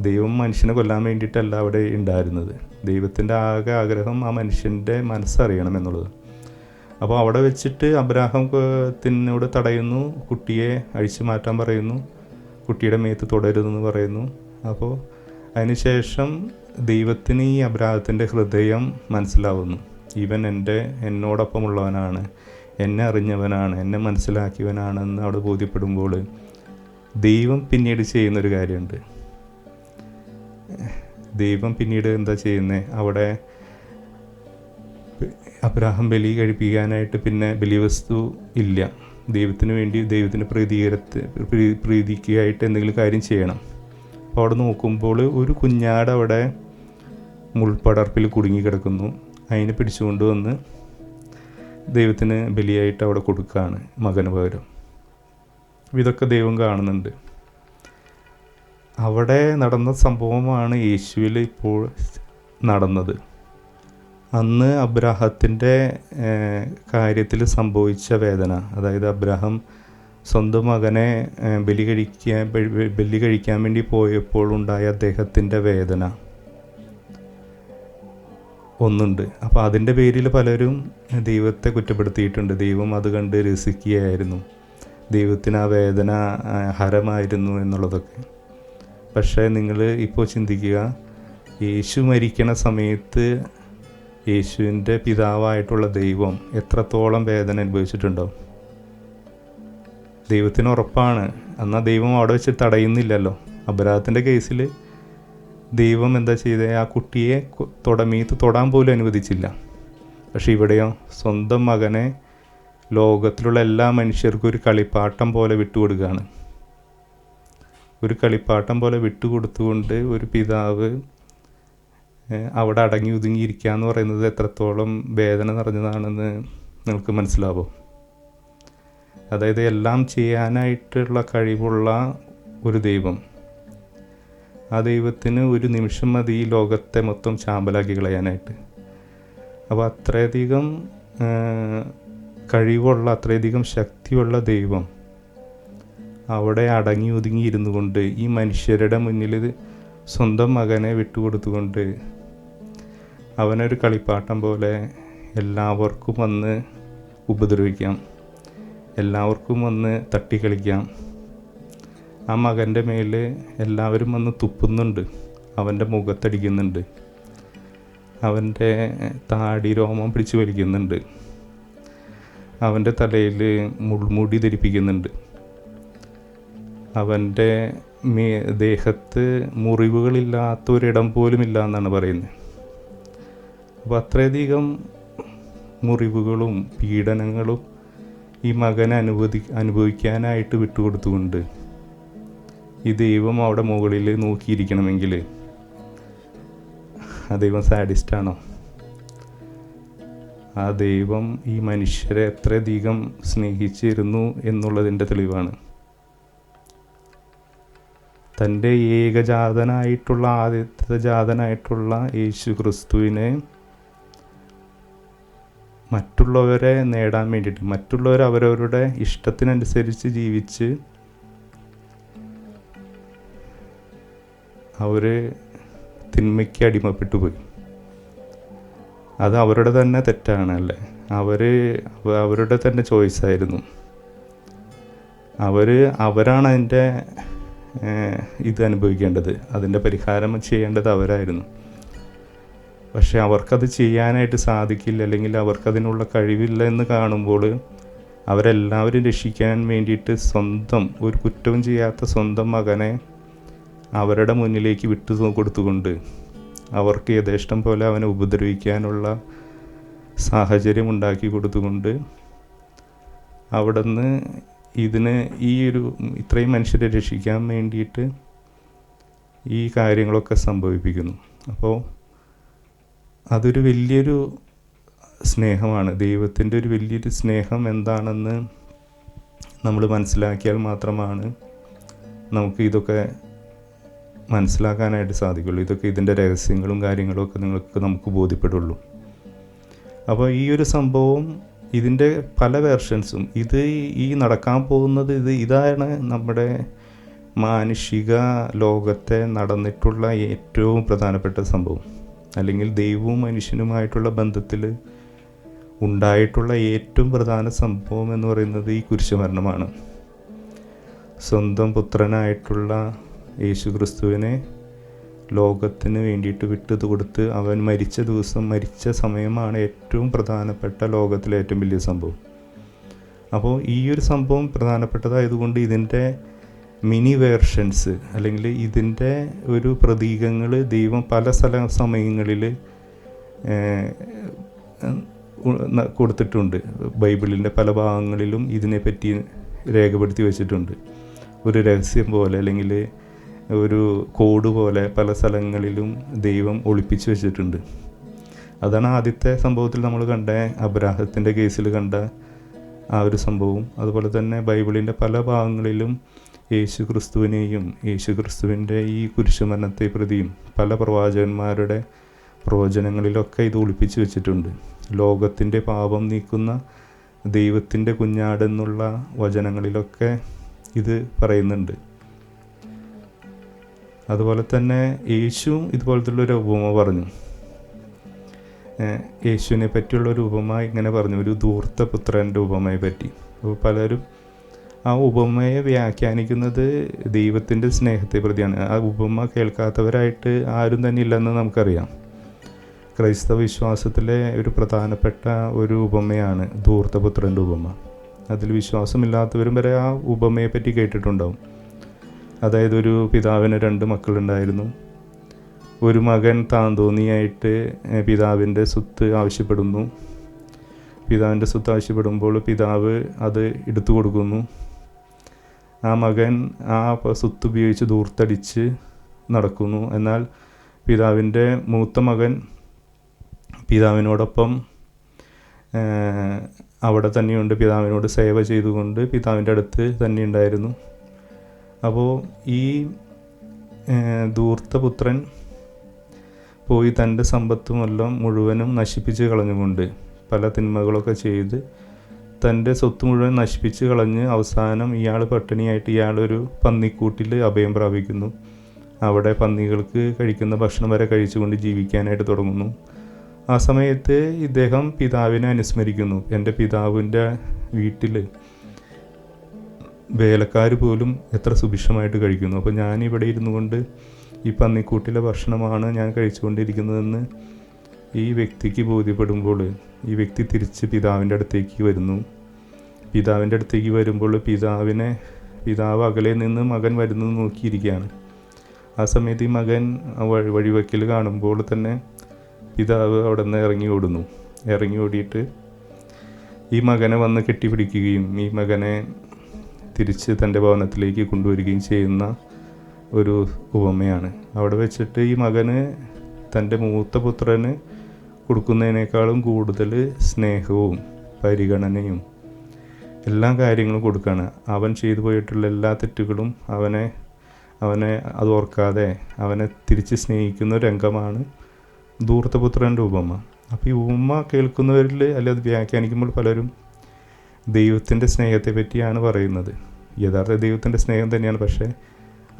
ദൈവം മനുഷ്യനെ കൊല്ലാൻ വേണ്ടിയിട്ടല്ല അവിടെ ഉണ്ടായിരുന്നത്. ദൈവത്തിൻ്റെ ആഗ്രഹം ആ മനുഷ്യൻ്റെ മനസ്സറിയണം എന്നുള്ളത്. അപ്പോൾ അവിടെ വെച്ചിട്ട് അബ്രാഹാത്തിനോട് തടയുന്നു, കുട്ടിയെ അഴിച്ചു മാറ്റാൻ പറയുന്നു, കുട്ടിയുടെ മേത്ത് തുടരുതെന്ന് പറയുന്നു. അപ്പോൾ അതിനുശേഷം ദൈവത്തിന് ഈ അബ്രാഹത്തിൻ്റെ ഹൃദയം മനസ്സിലാവുന്നു. ഇവൻ എന്നോടൊപ്പമുള്ളവനാണ്, എന്നെ അറിഞ്ഞവനാണ്, എന്നെ മനസ്സിലാക്കിയവനാണെന്ന് അവിടെ ബോധ്യപ്പെടുമ്പോൾ ദൈവം പിന്നീട് ചെയ്യുന്നൊരു കാര്യമുണ്ട്. ദൈവം പിന്നീട് എന്താ ചെയ്യുന്നത്, അവിടെ അബ്രാഹാം ബലി കഴിപ്പിക്കാനായിട്ട് പിന്നെ ബലിവസ്തു ഇല്ല. ദൈവത്തിന് വേണ്ടി ദൈവത്തിന് പ്രീതിക്കായിട്ട് എന്തെങ്കിലും കാര്യം ചെയ്യണം. അപ്പോൾ അവിടെ നോക്കുമ്പോൾ ഒരു കുഞ്ഞാട് അവിടെ മുൾപ്പടർപ്പിൽ കുടുങ്ങിക്കിടക്കുന്നു. അതിനെ പിടിച്ചുകൊണ്ട് വന്ന് ദൈവത്തിന് ബലിയായിട്ട് അവിടെ കൊടുക്കുകയാണ് മകന് പകരം. ഇതൊക്കെ ദൈവം കാണുന്നുണ്ട്. അവിടെ നടന്ന സംഭവമാണ് യേശുവിൽ ഇപ്പോൾ നടന്നത്. അന്ന് അബ്രാഹത്തിൻ്റെ കാര്യത്തിൽ സംഭവിച്ച വേദന, അതായത് അബ്രാഹാം സ്വന്തം മകനെ ബലി കഴിക്കാൻ വേണ്ടി പോയപ്പോൾ ഉണ്ടായ അദ്ദേഹത്തിൻ്റെ വേദന ഒന്നുണ്ട്. അപ്പോൾ അതിൻ്റെ പേരിൽ പലരും ദൈവത്തെ കുറ്റപ്പെടുത്തിയിട്ടുണ്ട്. ദൈവം അത് കണ്ട് രസിക്കുകയായിരുന്നു, ദൈവത്തിന് ആ വേദന ഹരമായിരുന്നു എന്നുള്ളതൊക്കെ. പക്ഷേ നിങ്ങൾ ഇപ്പോൾ ചിന്തിക്കുക, യേശു മരിക്കണ സമയത്ത് യേശുവിൻ്റെ പിതാവായിട്ടുള്ള ദൈവം എത്രത്തോളം വേദന അനുഭവിച്ചിട്ടുണ്ടാവും. ദൈവത്തിന് ഉറപ്പാണ്. എന്നാൽ ദൈവം അവിടെ വെച്ച് തടയുന്നില്ലല്ലോ. അബ്രാഹത്തിൻ്റെ കേസിൽ ദൈവം എന്താ ചെയ്തത്, ആ കുട്ടിയെ തൊടാൻ പോലും അനുവദിച്ചില്ല. പക്ഷെ ഇവിടെയോ സ്വന്തം മകനെ ലോകത്തിലുള്ള എല്ലാ മനുഷ്യർക്കും ഒരു കളിപ്പാട്ടം പോലെ വിട്ടുകൊടുക്കുകയാണ്. ഒരു കളിപ്പാട്ടം പോലെ വിട്ടുകൊടുത്തുകൊണ്ട് ഒരു പിതാവ് അവിടെ അടങ്ങി ഒതുങ്ങിയിരിക്കുക എന്ന് പറയുന്നത് എത്രത്തോളം വേദന നിറഞ്ഞതാണെന്ന് നിങ്ങൾക്ക് മനസ്സിലാവും. അതായത് എല്ലാം ചെയ്യാനായിട്ടുള്ള കഴിവുള്ള ഒരു ദൈവം, ആ ദൈവത്തിന് ഒരു നിമിഷം മതി ഈ ലോകത്തെ മൊത്തം ചാമ്പലാക്കി കളയാനായിട്ട്. അപ്പോൾ അത്രയധികം കഴിവുള്ള, അത്രയധികം ശക്തിയുള്ള ദൈവം അവിടെ അടങ്ങി ഒതുങ്ങി ഇരുന്നു കൊണ്ട് ഈ മനുഷ്യരുടെ മുന്നിൽ സ്വന്തം മകനെ വിട്ടുകൊടുത്തുകൊണ്ട് അവനൊരു കളിപ്പാട്ടം പോലെ എല്ലാവർക്കും വന്ന് ഉപദ്രവിക്കാം, എല്ലാവർക്കും വന്ന് തട്ടിക്കളിക്കാം. ആ മകൻ്റെ മേൽ എല്ലാവരും വന്ന് തുപ്പുന്നുണ്ട്, അവൻ്റെ മുഖത്തടിക്കുന്നുണ്ട്, അവൻ്റെ താടി രോമം പിടിച്ച് വലിക്കുന്നുണ്ട്, അവൻ്റെ തലയിൽ മുൾമുടി ധരിപ്പിക്കുന്നുണ്ട്, അവൻ്റെ ദേഹത്ത് മുറിവുകളില്ലാത്ത ഒരിടം പോലും ഇല്ല എന്നാണ് പറയുന്നത്. അപ്പോൾ അത്രയധികം മുറിവുകളും പീഡനങ്ങളും ഈ മകനെ അനുഭവിക്കാനായിട്ട് വിട്ടുകൊടുത്തുകൊണ്ട് ഈ ദൈവം അവിടെ മുകളിൽ നോക്കിയിരിക്കണമെങ്കിൽ ആ ദൈവം സാഡിസ്റ്റാണോ? ആ ദൈവം ഈ മനുഷ്യരെ എത്രയധികം സ്നേഹിച്ചിരുന്നു എന്നുള്ളതിൻ്റെ തെളിവാണ്. തൻ്റെ ഏകജാതനായിട്ടുള്ള, ആദ്യത്തെ ജാതനായിട്ടുള്ള യേശു ക്രിസ്തുവിനെ മറ്റുള്ളവരെ നേടാൻ വേണ്ടിയിട്ട്, മറ്റുള്ളവർ അവരവരുടെ ഇഷ്ടത്തിനനുസരിച്ച് ജീവിച്ച് അവർ തിന്മയ്ക്ക് അടിമപ്പെട്ടു പോയി. അത് അവരുടെ തന്നെ തെറ്റാണ് അല്ലേ? അവരുടെ തന്നെ ചോയ്സായിരുന്നു. അവരാണ് അതിൻ്റെ ഇത് അനുഭവിക്കേണ്ടത്, അതിൻ്റെ പരിഹാരം ചെയ്യേണ്ടത് അവരായിരുന്നു. പക്ഷെ അവർക്കത് ചെയ്യാനായിട്ട് സാധിക്കില്ല, അല്ലെങ്കിൽ അവർക്കതിനുള്ള കഴിവില്ല എന്ന് കാണുമ്പോൾ അവരെല്ലാവരും രക്ഷിക്കാൻ വേണ്ടിയിട്ട് സ്വന്തം ഒരു കുറ്റവും ചെയ്യാത്ത സ്വന്തം മകനെ അവരുടെ മുന്നിലേക്ക് വിട്ടു കൊടുത്തുകൊണ്ട് അവർക്ക് യഥേഷ്ടം പോലെ അവനെ ഉപദ്രവിക്കാനുള്ള സാഹചര്യം ഉണ്ടാക്കി കൊടുത്തുകൊണ്ട് അവിടുന്ന് ഇത്രയും മനുഷ്യരെ രക്ഷിക്കാൻ വേണ്ടിയിട്ട് ഈ കാര്യങ്ങളൊക്കെ സംഭവിപ്പിക്കുന്നു. അപ്പോൾ അതൊരു വലിയൊരു സ്നേഹമാണ്. ദൈവത്തിൻ്റെ ഒരു വലിയൊരു സ്നേഹം എന്താണെന്ന് നമ്മൾ മനസ്സിലാക്കിയാൽ മാത്രമാണ് നമുക്ക് ഇതൊക്കെ മനസ്സിലാക്കാനായിട്ട് സാധിക്കുള്ളൂ. ഇതിൻ്റെ രഹസ്യങ്ങളും കാര്യങ്ങളും ഒക്കെ നമുക്ക് ബോധ്യപ്പെടുള്ളൂ. അപ്പോൾ ഈ ഒരു സംഭവം, ഇതിൻ്റെ പല വേർഷൻസും, ഈ നടക്കാൻ പോകുന്നത് ഇതാണ് നമ്മുടെ മാനുഷിക ലോകത്തെ നടന്നിട്ടുള്ള ഏറ്റവും പ്രധാനപ്പെട്ട സംഭവം, അല്ലെങ്കിൽ ദൈവവും മനുഷ്യനുമായിട്ടുള്ള ബന്ധത്തിൽ ഉണ്ടായിട്ടുള്ള ഏറ്റവും പ്രധാന സംഭവം എന്ന് പറയുന്നത് ഈ കുരിശുമരണമാണ്. സ്വന്തം പുത്രനായിട്ടുള്ള യേശു ക്രിസ്തുവിനെ ലോകത്തിന് വേണ്ടിയിട്ട് വിട്ടു കൊടുത്ത് അവൻ മരിച്ച ദിവസം, മരിച്ച സമയമാണ് ഏറ്റവും പ്രധാനപ്പെട്ട, ലോകത്തിലെ ഏറ്റവും വലിയ സംഭവം. അപ്പോൾ ഈ ഒരു സംഭവം പ്രധാനപ്പെട്ടതായതുകൊണ്ട് ഇതിൻ്റെ മിനി വേർഷൻസ്, അല്ലെങ്കിൽ ഇതിൻ്റെ ഒരു പ്രതീകങ്ങൾ ദൈവം പല സമയങ്ങളിൽ കൊടുത്തിട്ടുണ്ട്. ബൈബിളിൻ്റെ പല ഭാഗങ്ങളിലും ഇതിനെപ്പറ്റി രേഖപ്പെടുത്തി വച്ചിട്ടുണ്ട്. ഒരു രഹസ്യം പോലെ, അല്ലെങ്കിൽ ഒരു കോഡ് പോലെ പല സ്ഥലങ്ങളിലും ദൈവം ഒളിപ്പിച്ച് വെച്ചിട്ടുണ്ട്. അതാണ് ആദ്യത്തെ സംഭവത്തിൽ നമ്മൾ കണ്ട അബ്രാഹത്തിൻ്റെ കേസിൽ കണ്ട ആ ഒരു സംഭവം. അതുപോലെ തന്നെ ബൈബിളിൻ്റെ പല ഭാഗങ്ങളിലും യേശു ക്രിസ്തുവിനെയും യേശു ക്രിസ്തുവിൻ്റെ ഈ കുരിശുമരണത്തെ പ്രതിയും പല പ്രവാചകന്മാരുടെ പ്രവചനങ്ങളിലൊക്കെ ഇത് ഒളിപ്പിച്ച് വെച്ചിട്ടുണ്ട്. ലോകത്തിൻ്റെ പാപം നീക്കുന്ന ദൈവത്തിൻ്റെ കുഞ്ഞാടെന്നുള്ള വചനങ്ങളിലൊക്കെ ഇത് പറയുന്നുണ്ട്. അതുപോലെ തന്നെ യേശുവും ഇതുപോലത്തുള്ളൊരു ഉപമ പറഞ്ഞു. യേശുവിനെ പറ്റിയുള്ളൊരു ഉപമ ഇങ്ങനെ പറഞ്ഞു, ഒരു ധൂർത്തപുത്രൻ്റെ ഉപമയെ പറ്റി. അപ്പോൾ പലരും ആ ഉപമയെ വ്യാഖ്യാനിക്കുന്നത് ദൈവത്തിൻ്റെ സ്നേഹത്തെ പ്രതിയാണ്. ആ ഉപമ കേൾക്കാത്തവരായിട്ട് ആരും തന്നെ ഇല്ലെന്ന് നമുക്കറിയാം. ക്രൈസ്തവ വിശ്വാസത്തിലെ ഒരു പ്രധാനപ്പെട്ട ഒരു ഉപമയാണ് ധൂർത്തപുത്രൻ്റെ ഉപമ. അതിൽ വിശ്വാസമില്ലാത്തവരും വരെ ആ ഉപമയെ പറ്റി കേട്ടിട്ടുണ്ടാവും. അതായത് ഒരു പിതാവിന് 2 മക്കളുണ്ടായിരുന്നു. ഒരു മകൻ താൻ തോന്നിയായിട്ട് പിതാവിൻ്റെ സ്വത്ത് ആവശ്യപ്പെടുന്നു. പിതാവിൻ്റെ സ്വത്ത് ആവശ്യപ്പെടുമ്പോൾ പിതാവ് അത് എടുത്തു കൊടുക്കുന്നു. ആ മകൻ ആ സ്വത്ത് ഉപയോഗിച്ച് ധൂർത്തടിച്ച് നടക്കുന്നു. എന്നാൽ പിതാവിൻ്റെ മൂത്ത മകൻ പിതാവിനോടൊപ്പം അവിടെ തന്നെയുണ്ട്, പിതാവിനോട് സേവ ചെയ്തുകൊണ്ട് പിതാവിൻ്റെ അടുത്ത് തന്നെ ഉണ്ടായിരുന്നു. അപ്പോൾ ഈ ധൂർത്തപുത്രൻ പോയി തൻ്റെ സമ്പത്തുമെല്ലാം മുഴുവനും നശിപ്പിച്ച് കളഞ്ഞുകൊണ്ട് പല തിന്മകളൊക്കെ ചെയ്ത് തൻ്റെ സ്വത്ത് മുഴുവൻ നശിപ്പിച്ച് കളഞ്ഞ് അവസാനം ഇയാൾ പട്ടിണിയായിട്ട് ഇയാളൊരു പന്നിക്കൂട്ടിൽ അഭയം പ്രാപിക്കുന്നു. അവിടെ പന്നികൾക്ക് കഴിക്കുന്ന ഭക്ഷണം വരെ കഴിച്ചുകൊണ്ട് ജീവിക്കാനായിട്ട് തുടങ്ങുന്നു. ആ സമയത്ത് ഇദ്ദേഹം പിതാവിനെ അനുസ്മരിക്കുന്നു. എൻ്റെ പിതാവിൻ്റെ വീട്ടിൽ വേലക്കാർ പോലും എത്ര സുഭിക്ഷമായിട്ട് കഴിക്കുന്നു, അപ്പോൾ ഞാനിവിടെ ഇരുന്നു കൊണ്ട് ഈ പന്നിക്കൂട്ടിലെ ഭക്ഷണമാണ് ഞാൻ കഴിച്ചുകൊണ്ടിരിക്കുന്നതെന്ന് ഈ വ്യക്തിക്ക് ബോധ്യപ്പെടുമ്പോൾ ഈ വ്യക്തി തിരിച്ച് പിതാവിൻ്റെ അടുത്തേക്ക് വരുന്നു. പിതാവിൻ്റെ അടുത്തേക്ക് വരുമ്പോൾ പിതാവ് അകലെ നിന്ന് മകൻ വരുന്നത് നോക്കിയിരിക്കുകയാണ്. ആ സമയത്ത് ഈ മകൻ വഴിവെക്കൽ കാണുമ്പോൾ തന്നെ പിതാവ് അവിടെ നിന്ന് ഇറങ്ങി ഓടിയിട്ട് ഈ മകനെ വന്ന് കെട്ടിപ്പിടിക്കുകയും ഈ മകനെ തിരിച്ച് തൻ്റെ ഭവനത്തിലേക്ക് കൊണ്ടുവരികയും ചെയ്യുന്ന ഒരു ഉപമയാണ്. അവിടെ വെച്ചിട്ട് ഈ മകന് തൻ്റെ മൂത്ത പുത്രന് കൊടുക്കുന്നതിനേക്കാളും കൂടുതൽ സ്നേഹവും പരിഗണനയും എല്ലാ കാര്യങ്ങളും കൊടുക്കുകയാണ്. അവൻ ചെയ്തു പോയിട്ടുള്ള എല്ലാ തെറ്റുകളും അവനെ അത് ഓർക്കാതെ അവനെ തിരിച്ച് സ്നേഹിക്കുന്ന രംഗമാണ് ധൂർത്തപുത്രൻ്റെ ഉപമ. അപ്പോൾ ഈ ഉപമ കേൾക്കുന്നവരിൽ അല്ലെ അത് വ്യാഖ്യാനിക്കുമ്പോൾ പലരും ദൈവത്തിൻ്റെ സ്നേഹത്തെ പറ്റിയാണ് പറയുന്നത്. യഥാർത്ഥ ദൈവത്തിൻ്റെ സ്നേഹം തന്നെയാണ്, പക്ഷേ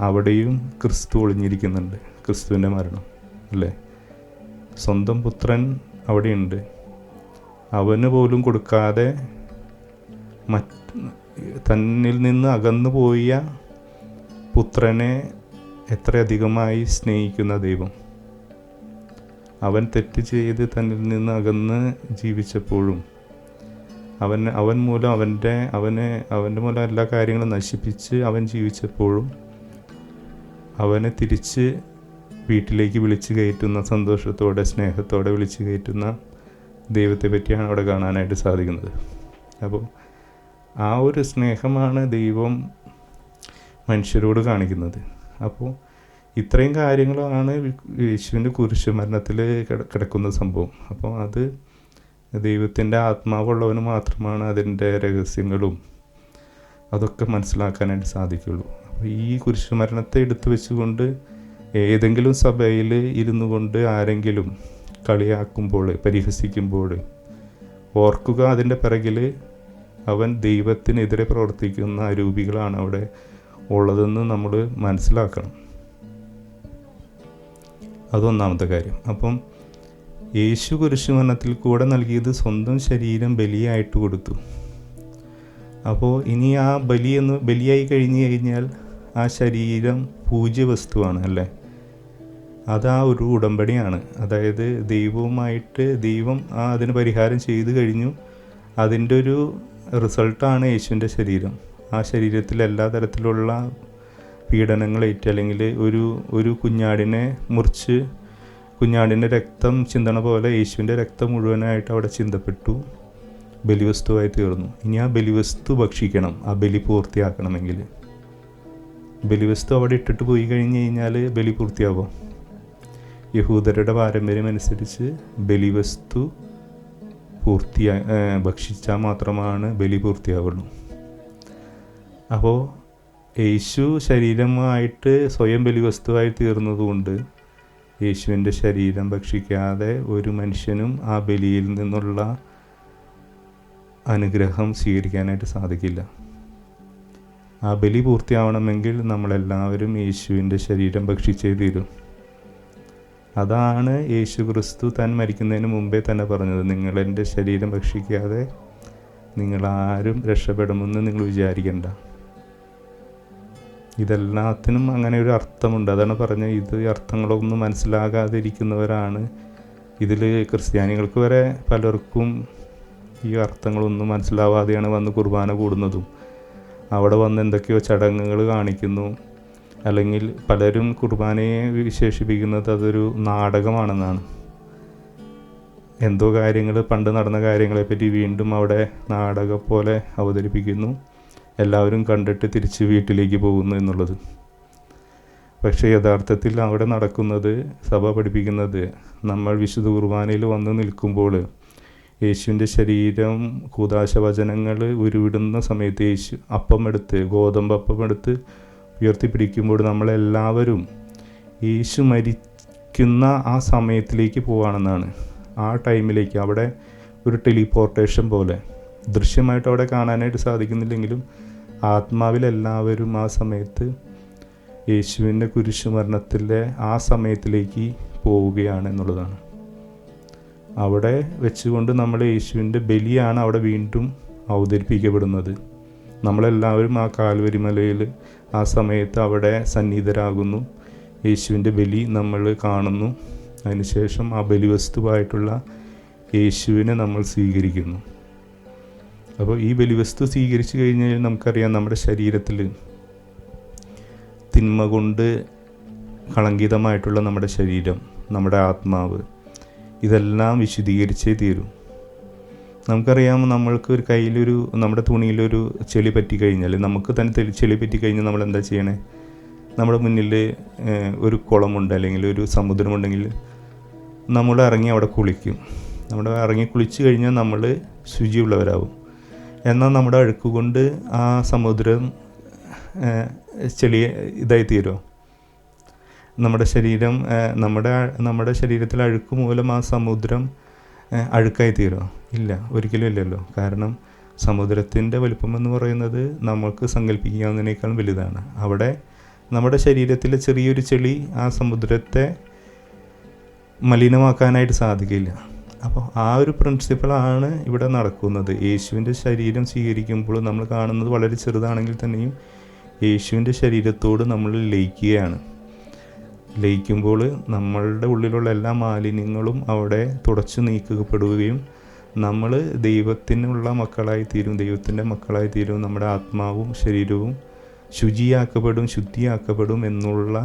അവിടെയും ക്രിസ്തു ഒളിഞ്ഞിരിക്കുന്നുണ്ട്. ക്രിസ്തുവിൻ്റെ മരണം അല്ലേ, സ്വന്തം പുത്രൻ അവിടെയുണ്ട്. അവന് പോലും കൊടുക്കാതെ തന്നിൽ നിന്ന് അകന്നു പോയ പുത്രനെ എത്രയധികമായി സ്നേഹിക്കുന്ന ദൈവം. അവൻ തെറ്റ് ചെയ്ത് തന്നിൽ നിന്ന് അകന്ന് ജീവിച്ചപ്പോഴും അവൻ മൂലം അവൻ്റെ മൂലം എല്ലാ കാര്യങ്ങളും നശിപ്പിച്ച് അവൻ ജീവിച്ചപ്പോഴും അവനെ തിരിച്ച് വീട്ടിലേക്ക് വിളിച്ചു കയറ്റുന്ന, സന്തോഷത്തോടെ സ്നേഹത്തോടെ വിളിച്ചു കയറ്റുന്ന ദൈവത്തെ പറ്റിയാണ് അവിടെ കാണാനായിട്ട് സാധിക്കുന്നത്. അപ്പോൾ ആ ഒരു സ്നേഹമാണ് ദൈവം മനുഷ്യരോട് കാണിക്കുന്നത്. അപ്പോൾ ഇത്രയും കാര്യങ്ങളാണ് യേശുവിൻ്റെ കുരിശുമരണത്തിൽ കിടക്കുന്ന സംഭവം. അപ്പോൾ അത് ദൈവത്തിൻ്റെ ആത്മാവുള്ളവന് മാത്രമാണ് അതിൻ്റെ രഹസ്യങ്ങളും അതൊക്കെ മനസ്സിലാക്കാനായിട്ട് സാധിക്കുള്ളൂ. അപ്പോൾ ഈ കുരിശുമരണത്തെ എടുത്തു വെച്ചുകൊണ്ട് ഏതെങ്കിലും സഭയിൽ ഇരുന്നു കൊണ്ട് ആരെങ്കിലും കളിയാക്കുമ്പോൾ, പരിഹസിക്കുമ്പോൾ ഓർക്കുക, അതിൻ്റെ പിറകിൽ അവൻ ദൈവത്തിനെതിരെ പ്രവർത്തിക്കുന്ന അരൂപികളാണ് അവിടെ ഉള്ളതെന്ന് നമ്മൾ മനസ്സിലാക്കണം. അതൊന്നാമത്തെ കാര്യം. അപ്പം യേശു കുരിശുമരണത്തിൽ കൂടെ നൽകിയത് സ്വന്തം ശരീരം ബലിയായിട്ട് കൊടുത്തു. അപ്പോൾ ഇനി ആ ബലിയായി കഴിഞ്ഞാൽ ആ ശരീരം പൂജ്യവസ്തുവാണ് അല്ലേ. അത് ആ ഒരു ഉടമ്പടിയാണ്. അതായത് ദൈവം അതിന് പരിഹാരം ചെയ്തു കഴിഞ്ഞു. അതിൻ്റെ ഒരു റിസൾട്ടാണ് യേശുവിൻ്റെ ശരീരം. ആ ശരീരത്തിൽ എല്ലാ തരത്തിലുള്ള പീഡനങ്ങളേറ്റ്, അല്ലെങ്കിൽ ഒരു കുഞ്ഞാടിനെ മുറിച്ച് കുഞ്ഞാടിൻ്റെ രക്തം ചിന്തണ പോലെ യേശുവിൻ്റെ രക്തം മുഴുവനായിട്ട് അവിടെ ചിന്തപ്പെട്ടു, ബലിവസ്തുവായി തീർന്നു. ഇനി ആ ബലിവസ്തു ഭക്ഷിക്കണം. ആ ബലി പൂർത്തിയാക്കണമെങ്കിൽ ബലിവസ്തു അവിടെ ഇട്ടിട്ട് പോയി കഴിഞ്ഞ് കഴിഞ്ഞാൽ ബലി പൂർത്തിയാവും. യഹൂദരുടെ പാരമ്പര്യം അനുസരിച്ച് ബലിവസ്തു ഭക്ഷിച്ചാൽ മാത്രമാണ് ബലി പൂർത്തിയാവുള്ളൂ. അപ്പോൾ യേശു ശരീരമായിട്ട് സ്വയം ബലിവസ്തുവായി തീർന്നതുകൊണ്ട് യേശുവിൻ്റെ ശരീരം ഭക്ഷിക്കാതെ ഒരു മനുഷ്യനും ആ ബലിയിൽ നിന്നുള്ള അനുഗ്രഹം സ്വീകരിക്കാനായിട്ട് സാധിക്കില്ല. ആ ബലി പൂർത്തിയാവണമെങ്കിൽ നമ്മളെല്ലാവരും യേശുവിൻ്റെ ശരീരം ഭക്ഷിച്ചേ തീരും. അതാണ് യേശു ക്രിസ്തു താൻ മരിക്കുന്നതിന് മുമ്പേ തന്നെ പറഞ്ഞത്, നിങ്ങളെൻ്റെ ശരീരം ഭക്ഷിക്കാതെ നിങ്ങളാരും രക്ഷപ്പെടുമെന്ന് നിങ്ങൾ വിചാരിക്കണ്ട. ഇതെല്ലാത്തിനും അങ്ങനെ ഒരു അർത്ഥമുണ്ട്. അതാണ് പറഞ്ഞത്, ഇത് അർത്ഥങ്ങളൊന്നും മനസ്സിലാകാതിരിക്കുന്നവരാണ് ഇതിൽ. ക്രിസ്ത്യാനികൾക്ക് വരെ പലർക്കും ഈ അർത്ഥങ്ങളൊന്നും മനസ്സിലാവാതെയാണ് വന്ന് കുർബാന കൂടുന്നതും അവിടെ വന്ന് എന്തൊക്കെയോ ചടങ്ങുകൾ കാണിക്കുന്നു. അല്ലെങ്കിൽ പലരും കുർബാനയെ വിശേഷിപ്പിക്കുന്നത് അതൊരു നാടകമാണെന്നാണ്. എന്തോ കാര്യങ്ങൾ, പണ്ട് നടന്ന കാര്യങ്ങളെപ്പറ്റി വീണ്ടും അവിടെ നാടകം പോലെ അവതരിപ്പിക്കുന്നു. എല്ലാവരും കണ്ടിട്ട് തിരിച്ച് വീട്ടിലേക്ക് പോകുന്നു എന്നുള്ളത്. പക്ഷേ യഥാർത്ഥത്തിൽ അവിടെ നടക്കുന്നത്, സഭ പഠിപ്പിക്കുന്നത്, നമ്മൾ വിശുദ്ധ കുർബാനയിൽ വന്ന് നിൽക്കുമ്പോൾ യേശുവിൻ്റെ ശരീരം കൂദാശ വചനങ്ങൾ ഉരുവിടുന്ന സമയത്ത് യേശു ഗോതമ്പപ്പം എടുത്ത് ഉയർത്തിപ്പിടിക്കുമ്പോൾ നമ്മളെല്ലാവരും യേശു മരിക്കുന്ന ആ സമയത്തിലേക്ക് പോവുകയാണെന്നാണ്. ആ ടൈമിലേക്ക് അവിടെ ഒരു ടെലിപ്പോർട്ടേഷൻ പോലെ, ദൃശ്യമായിട്ട് അവിടെ കാണാനായിട്ട് സാധിക്കുന്നില്ലെങ്കിലും ആത്മാവിലെല്ലാവരും ആ സമയത്ത് യേശുവിൻ്റെ കുരിശുമരണത്തിലെ ആ സമയത്തിലേക്ക് പോവുകയാണ് എന്നുള്ളതാണ്. അവിടെ വെച്ചുകൊണ്ട് നമ്മൾ യേശുവിൻ്റെ ബലിയാണ് അവിടെ വീണ്ടും അവതരിപ്പിക്കപ്പെടുന്നത്. നമ്മളെല്ലാവരും ആ കാൽവരി മലയിൽ ആ സമയത്ത് അവിടെ സന്നിഹിതരാകുന്നു. യേശുവിൻ്റെ ബലി നമ്മൾ കാണുന്നു. അതിനുശേഷം ആ ബലിവസ്തുവായിട്ടുള്ള യേശുവിനെ നമ്മൾ സ്വീകരിക്കുന്നു. അപ്പോൾ ഈ ബലിവസ്തു സ്വീകരിച്ചു കഴിഞ്ഞാൽ നമുക്കറിയാം, നമ്മുടെ ശരീരത്തിൽ തിന്മ കൊണ്ട് കളങ്കിതമായിട്ടുള്ള നമ്മുടെ ശരീരം, നമ്മുടെ ആത്മാവ്, ഇതെല്ലാം വിശുദ്ധീകരിച്ചേ തീരും. നമുക്കറിയാം, നമ്മൾക്ക് ഒരു കയ്യിലൊരു, നമ്മുടെ തുണിയിലൊരു ചെളി പറ്റിക്കഴിഞ്ഞാൽ, നമുക്ക് തന്നെ ചെളി പറ്റിക്കഴിഞ്ഞാൽ നമ്മൾ എന്താ ചെയ്യണേ? നമ്മുടെ മുന്നിൽ ഒരു കുളമുണ്ട് അല്ലെങ്കിൽ ഒരു സമുദ്രമുണ്ടെങ്കിൽ നമ്മൾ ഇറങ്ങി അവിടെ കുളിക്കും. നമ്മൾ ഇറങ്ങി കുളിച്ച് കഴിഞ്ഞാൽ നമ്മൾ ശുചിയുള്ളവരാകും. എന്നാൽ നമ്മുടെ അഴുക്ക് കൊണ്ട് ആ സമുദ്രം ചെളി ഇതായിത്തീരുമോ? നമ്മുടെ ശരീരം, നമ്മുടെ ശരീരത്തിലെ അഴുക്ക് മൂലം ആ സമുദ്രം അഴുക്കായി തീരുമോ? ഇല്ല, ഒരിക്കലും ഇല്ലല്ലോ. കാരണം സമുദ്രത്തിൻ്റെ വലിപ്പമെന്ന് പറയുന്നത് നമുക്ക് സങ്കല്പിക്കാവുന്നതിനേക്കാൾ വലുതാണ്. അവിടെ നമ്മുടെ ശരീരത്തിലെ ചെറിയൊരു ചെളി ആ സമുദ്രത്തെ മലിനമാക്കാനായിട്ട് സാധിക്കില്ല. അപ്പോൾ ആ ഒരു പ്രിൻസിപ്പിളാണ് ഇവിടെ നടക്കുന്നത്. യേശുവിൻ്റെ ശരീരം സ്വീകരിക്കുമ്പോൾ നമ്മൾ കാണുന്നത് വളരെ ചെറുതാണെങ്കിൽ തന്നെയും യേശുവിൻ്റെ ശരീരത്തോട് നമ്മൾ ലയിക്കുകയാണ്. ലയിക്കുമ്പോൾ നമ്മളുടെ ഉള്ളിലുള്ള എല്ലാ മാലിന്യങ്ങളും അവിടെ തുടച്ചു നീക്കപ്പെടുകയും നമ്മൾ ദൈവത്തിനുള്ള മക്കളായി തീരും, ദൈവത്തിൻ്റെ മക്കളായി തീരും. നമ്മുടെ ആത്മാവും ശരീരവും ശുദ്ധിയാക്കപ്പെടും എന്നുള്ള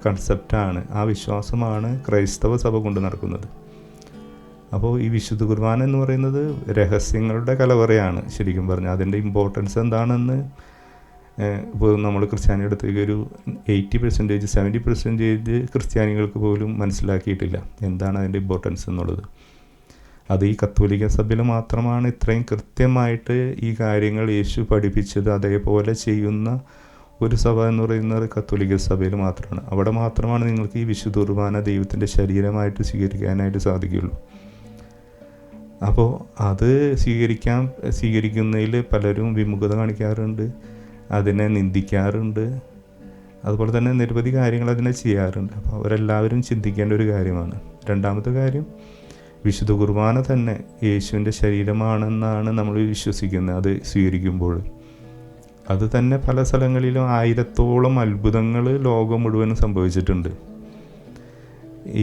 കൺസെപ്റ്റാണ്, ആ വിശ്വാസമാണ് ക്രൈസ്തവ സഭ കൊണ്ട് നടക്കുന്നത്. അപ്പോൾ ഈ വിശുദ്ധ കുർബാന എന്ന് പറയുന്നത് രഹസ്യങ്ങളുടെ കലവറയാണ് ശരിക്കും പറഞ്ഞാൽ. അതിൻ്റെ ഇമ്പോർട്ടൻസ് എന്താണെന്ന് ഇപ്പോൾ നമ്മൾ ക്രിസ്ത്യാനിയുടെ ഒരു 80%, 70% ക്രിസ്ത്യാനികൾക്ക് പോലും മനസ്സിലാക്കിയിട്ടില്ല എന്താണ് അതിൻ്റെ ഇമ്പോർട്ടൻസ് എന്നുള്ളത്. അത് ഈ കത്തോലിക്ക സഭയിൽ മാത്രമാണ് ഇത്രയും കൃത്യമായിട്ട് ഈ കാര്യങ്ങൾ യേശു പഠിപ്പിച്ചത് അതേപോലെ ചെയ്യുന്ന ഒരു സഭ എന്ന് പറയുന്നത് കത്തോലിക്ക സഭയിൽ മാത്രമാണ്. അവിടെ മാത്രമാണ് നിങ്ങൾക്ക് ഈ വിശുദ്ധ കുർബാന ദൈവത്തിൻ്റെ ശരീരമായിട്ട് സ്വീകരിക്കാനായിട്ട് സാധിക്കുകയുള്ളൂ. അപ്പോൾ അത് സ്വീകരിക്കുന്നതിൽ പലരും വിമുഖത കാണിക്കാറുണ്ട്, അതിനെ നിന്ദിക്കാറുണ്ട്, അതുപോലെ തന്നെ നിരവധി കാര്യങ്ങൾ അതിനെ ചെയ്യാറുണ്ട്. അപ്പോൾ അവരെല്ലാവരും ചിന്തിക്കേണ്ട ഒരു കാര്യമാണ്. രണ്ടാമത്തെ കാര്യം, വിശുദ്ധ കുർബാന തന്നെ യേശുവിൻ്റെ ശരീരമാണെന്നാണ് നമ്മൾ വിശ്വസിക്കുന്നത്. അത് സ്വീകരിക്കുമ്പോൾ അത് തന്നെ പല സ്ഥലങ്ങളിലും 1000-ഓളം അത്ഭുതങ്ങൾ ലോകം മുഴുവനും സംഭവിച്ചിട്ടുണ്ട്.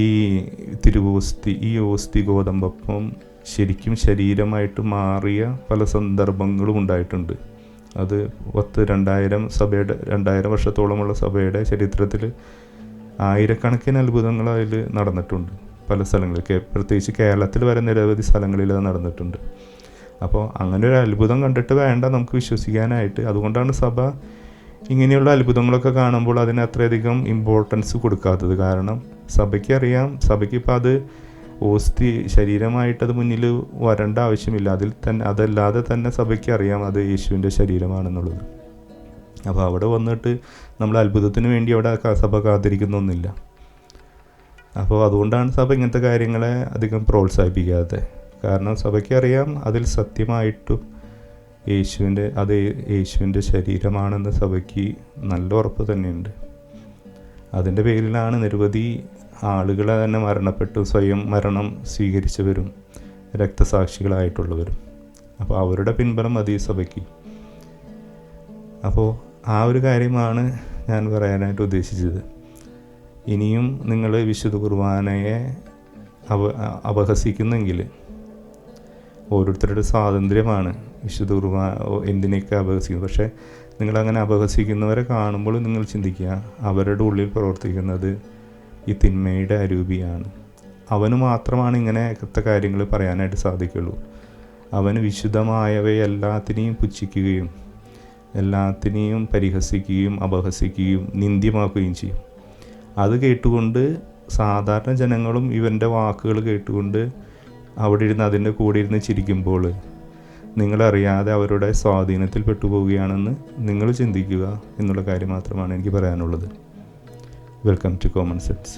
ഈ തിരുവോസ്തി, ഈ ഓസ്തി ഗോതമ്പപ്പം ശരിക്കും ശരീരമായിട്ട് മാറിയ പല സന്ദർഭങ്ങളും ഉണ്ടായിട്ടുണ്ട്. അത് 2000 വർഷത്തോളമുള്ള സഭയുടെ ചരിത്രത്തിൽ ആയിരക്കണക്കിന് അത്ഭുതങ്ങൾ അതിൽ നടന്നിട്ടുണ്ട് പല സ്ഥലങ്ങളിൽ. പ്രത്യേകിച്ച് കേരളത്തിൽ വരെ നിരവധി സ്ഥലങ്ങളിൽ അത് നടന്നിട്ടുണ്ട്. അപ്പോൾ അങ്ങനെ ഒരു അത്ഭുതം കണ്ടിട്ട് വേണ്ട നമുക്ക് വിശ്വസിക്കാനായിട്ട്. അതുകൊണ്ടാണ് സഭ ഇങ്ങനെയുള്ള അത്ഭുതങ്ങളൊക്കെ കാണുമ്പോൾ അതിന് അത്രയധികം ഇമ്പോർട്ടൻസ് കൊടുക്കാത്തത്. കാരണം സഭയ്ക്കറിയാം, സഭയ്ക്കിപ്പോൾ അത് ഓസ്തി ശരീരമായിട്ടത് മുന്നിൽ വരേണ്ട ആവശ്യമില്ല. അതല്ലാതെ തന്നെ സഭയ്ക്ക് അറിയാം അത് യേശുവിൻ്റെ ശരീരമാണെന്നുള്ളത്. അപ്പോൾ അവിടെ വന്നിട്ട് നമ്മൾ അത്ഭുതത്തിന് വേണ്ടി അവിടെ സഭ കാത്തിരിക്കുന്നൊന്നുമില്ല. അപ്പോൾ അതുകൊണ്ടാണ് സഭ ഇങ്ങനത്തെ കാര്യങ്ങളെ അധികം പ്രോത്സാഹിപ്പിക്കാത്തത്. കാരണം സഭയ്ക്കറിയാം അതിൽ സത്യമായിട്ടും യേശുവിൻ്റെ ശരീരമാണെന്ന് സഭയ്ക്ക് നല്ല ഉറപ്പ് തന്നെയുണ്ട്. അതിൻ്റെ പേരിലാണ് നിരവധി ആളുകളെ തന്നെ മരണപ്പെട്ടു, സ്വയം മരണം സ്വീകരിച്ചവരും രക്തസാക്ഷികളായിട്ടുള്ളവരും. അപ്പോൾ അവരുടെ പിൻബലം മതി സഭയ്ക്ക്. അപ്പോൾ ആ ഒരു കാര്യമാണ് ഞാൻ പറയാനായിട്ട് ഉദ്ദേശിച്ചത്. ഇനിയും നിങ്ങൾ വിശുദ്ധ കുർബാനയെ അപഹസിക്കുന്നെങ്കിൽ, ഓരോരുത്തരുടെ സ്വാതന്ത്ര്യമാണ് വിശുദ്ധ കുർബാന എന്തിനൊക്കെ അപഹസിക്കുന്നത്. പക്ഷേ നിങ്ങളങ്ങനെ അപഹസിക്കുന്നവരെ കാണുമ്പോൾ നിങ്ങൾ ചിന്തിക്കുക, അവരുടെ ഉള്ളിൽ പ്രവർത്തിക്കുന്നത് ഈ തിന്മയുടെ അരൂപിയാണ്. അവന് മാത്രമാണ് ഇങ്ങനത്തെ കാര്യങ്ങൾ പറയാനായിട്ട് സാധിക്കുള്ളൂ. അവന് വിശുദ്ധമായവയെല്ലാത്തിനെയും പുച്ഛിക്കുകയും എല്ലാത്തിനെയും പരിഹസിക്കുകയും അപഹസിക്കുകയും നിന്ദ്യമാക്കുകയും ചെയ്യും. അത് കേട്ടുകൊണ്ട് സാധാരണ ജനങ്ങളും ഇവൻ്റെ വാക്കുകൾ കേട്ടുകൊണ്ട് അവിടെ ഇരുന്ന് അതിൻ്റെ കൂടെ ഇരുന്ന് ചിരിക്കുമ്പോൾ നിങ്ങളറിയാതെ അവരുടെ സ്വാധീനത്തിൽ പെട്ടുപോവുകയാണെന്ന് നിങ്ങൾ ചിന്തിക്കുക എന്നുള്ള കാര്യം മാത്രമാണ് എനിക്ക് പറയാനുള്ളത്. Welcome to common sense.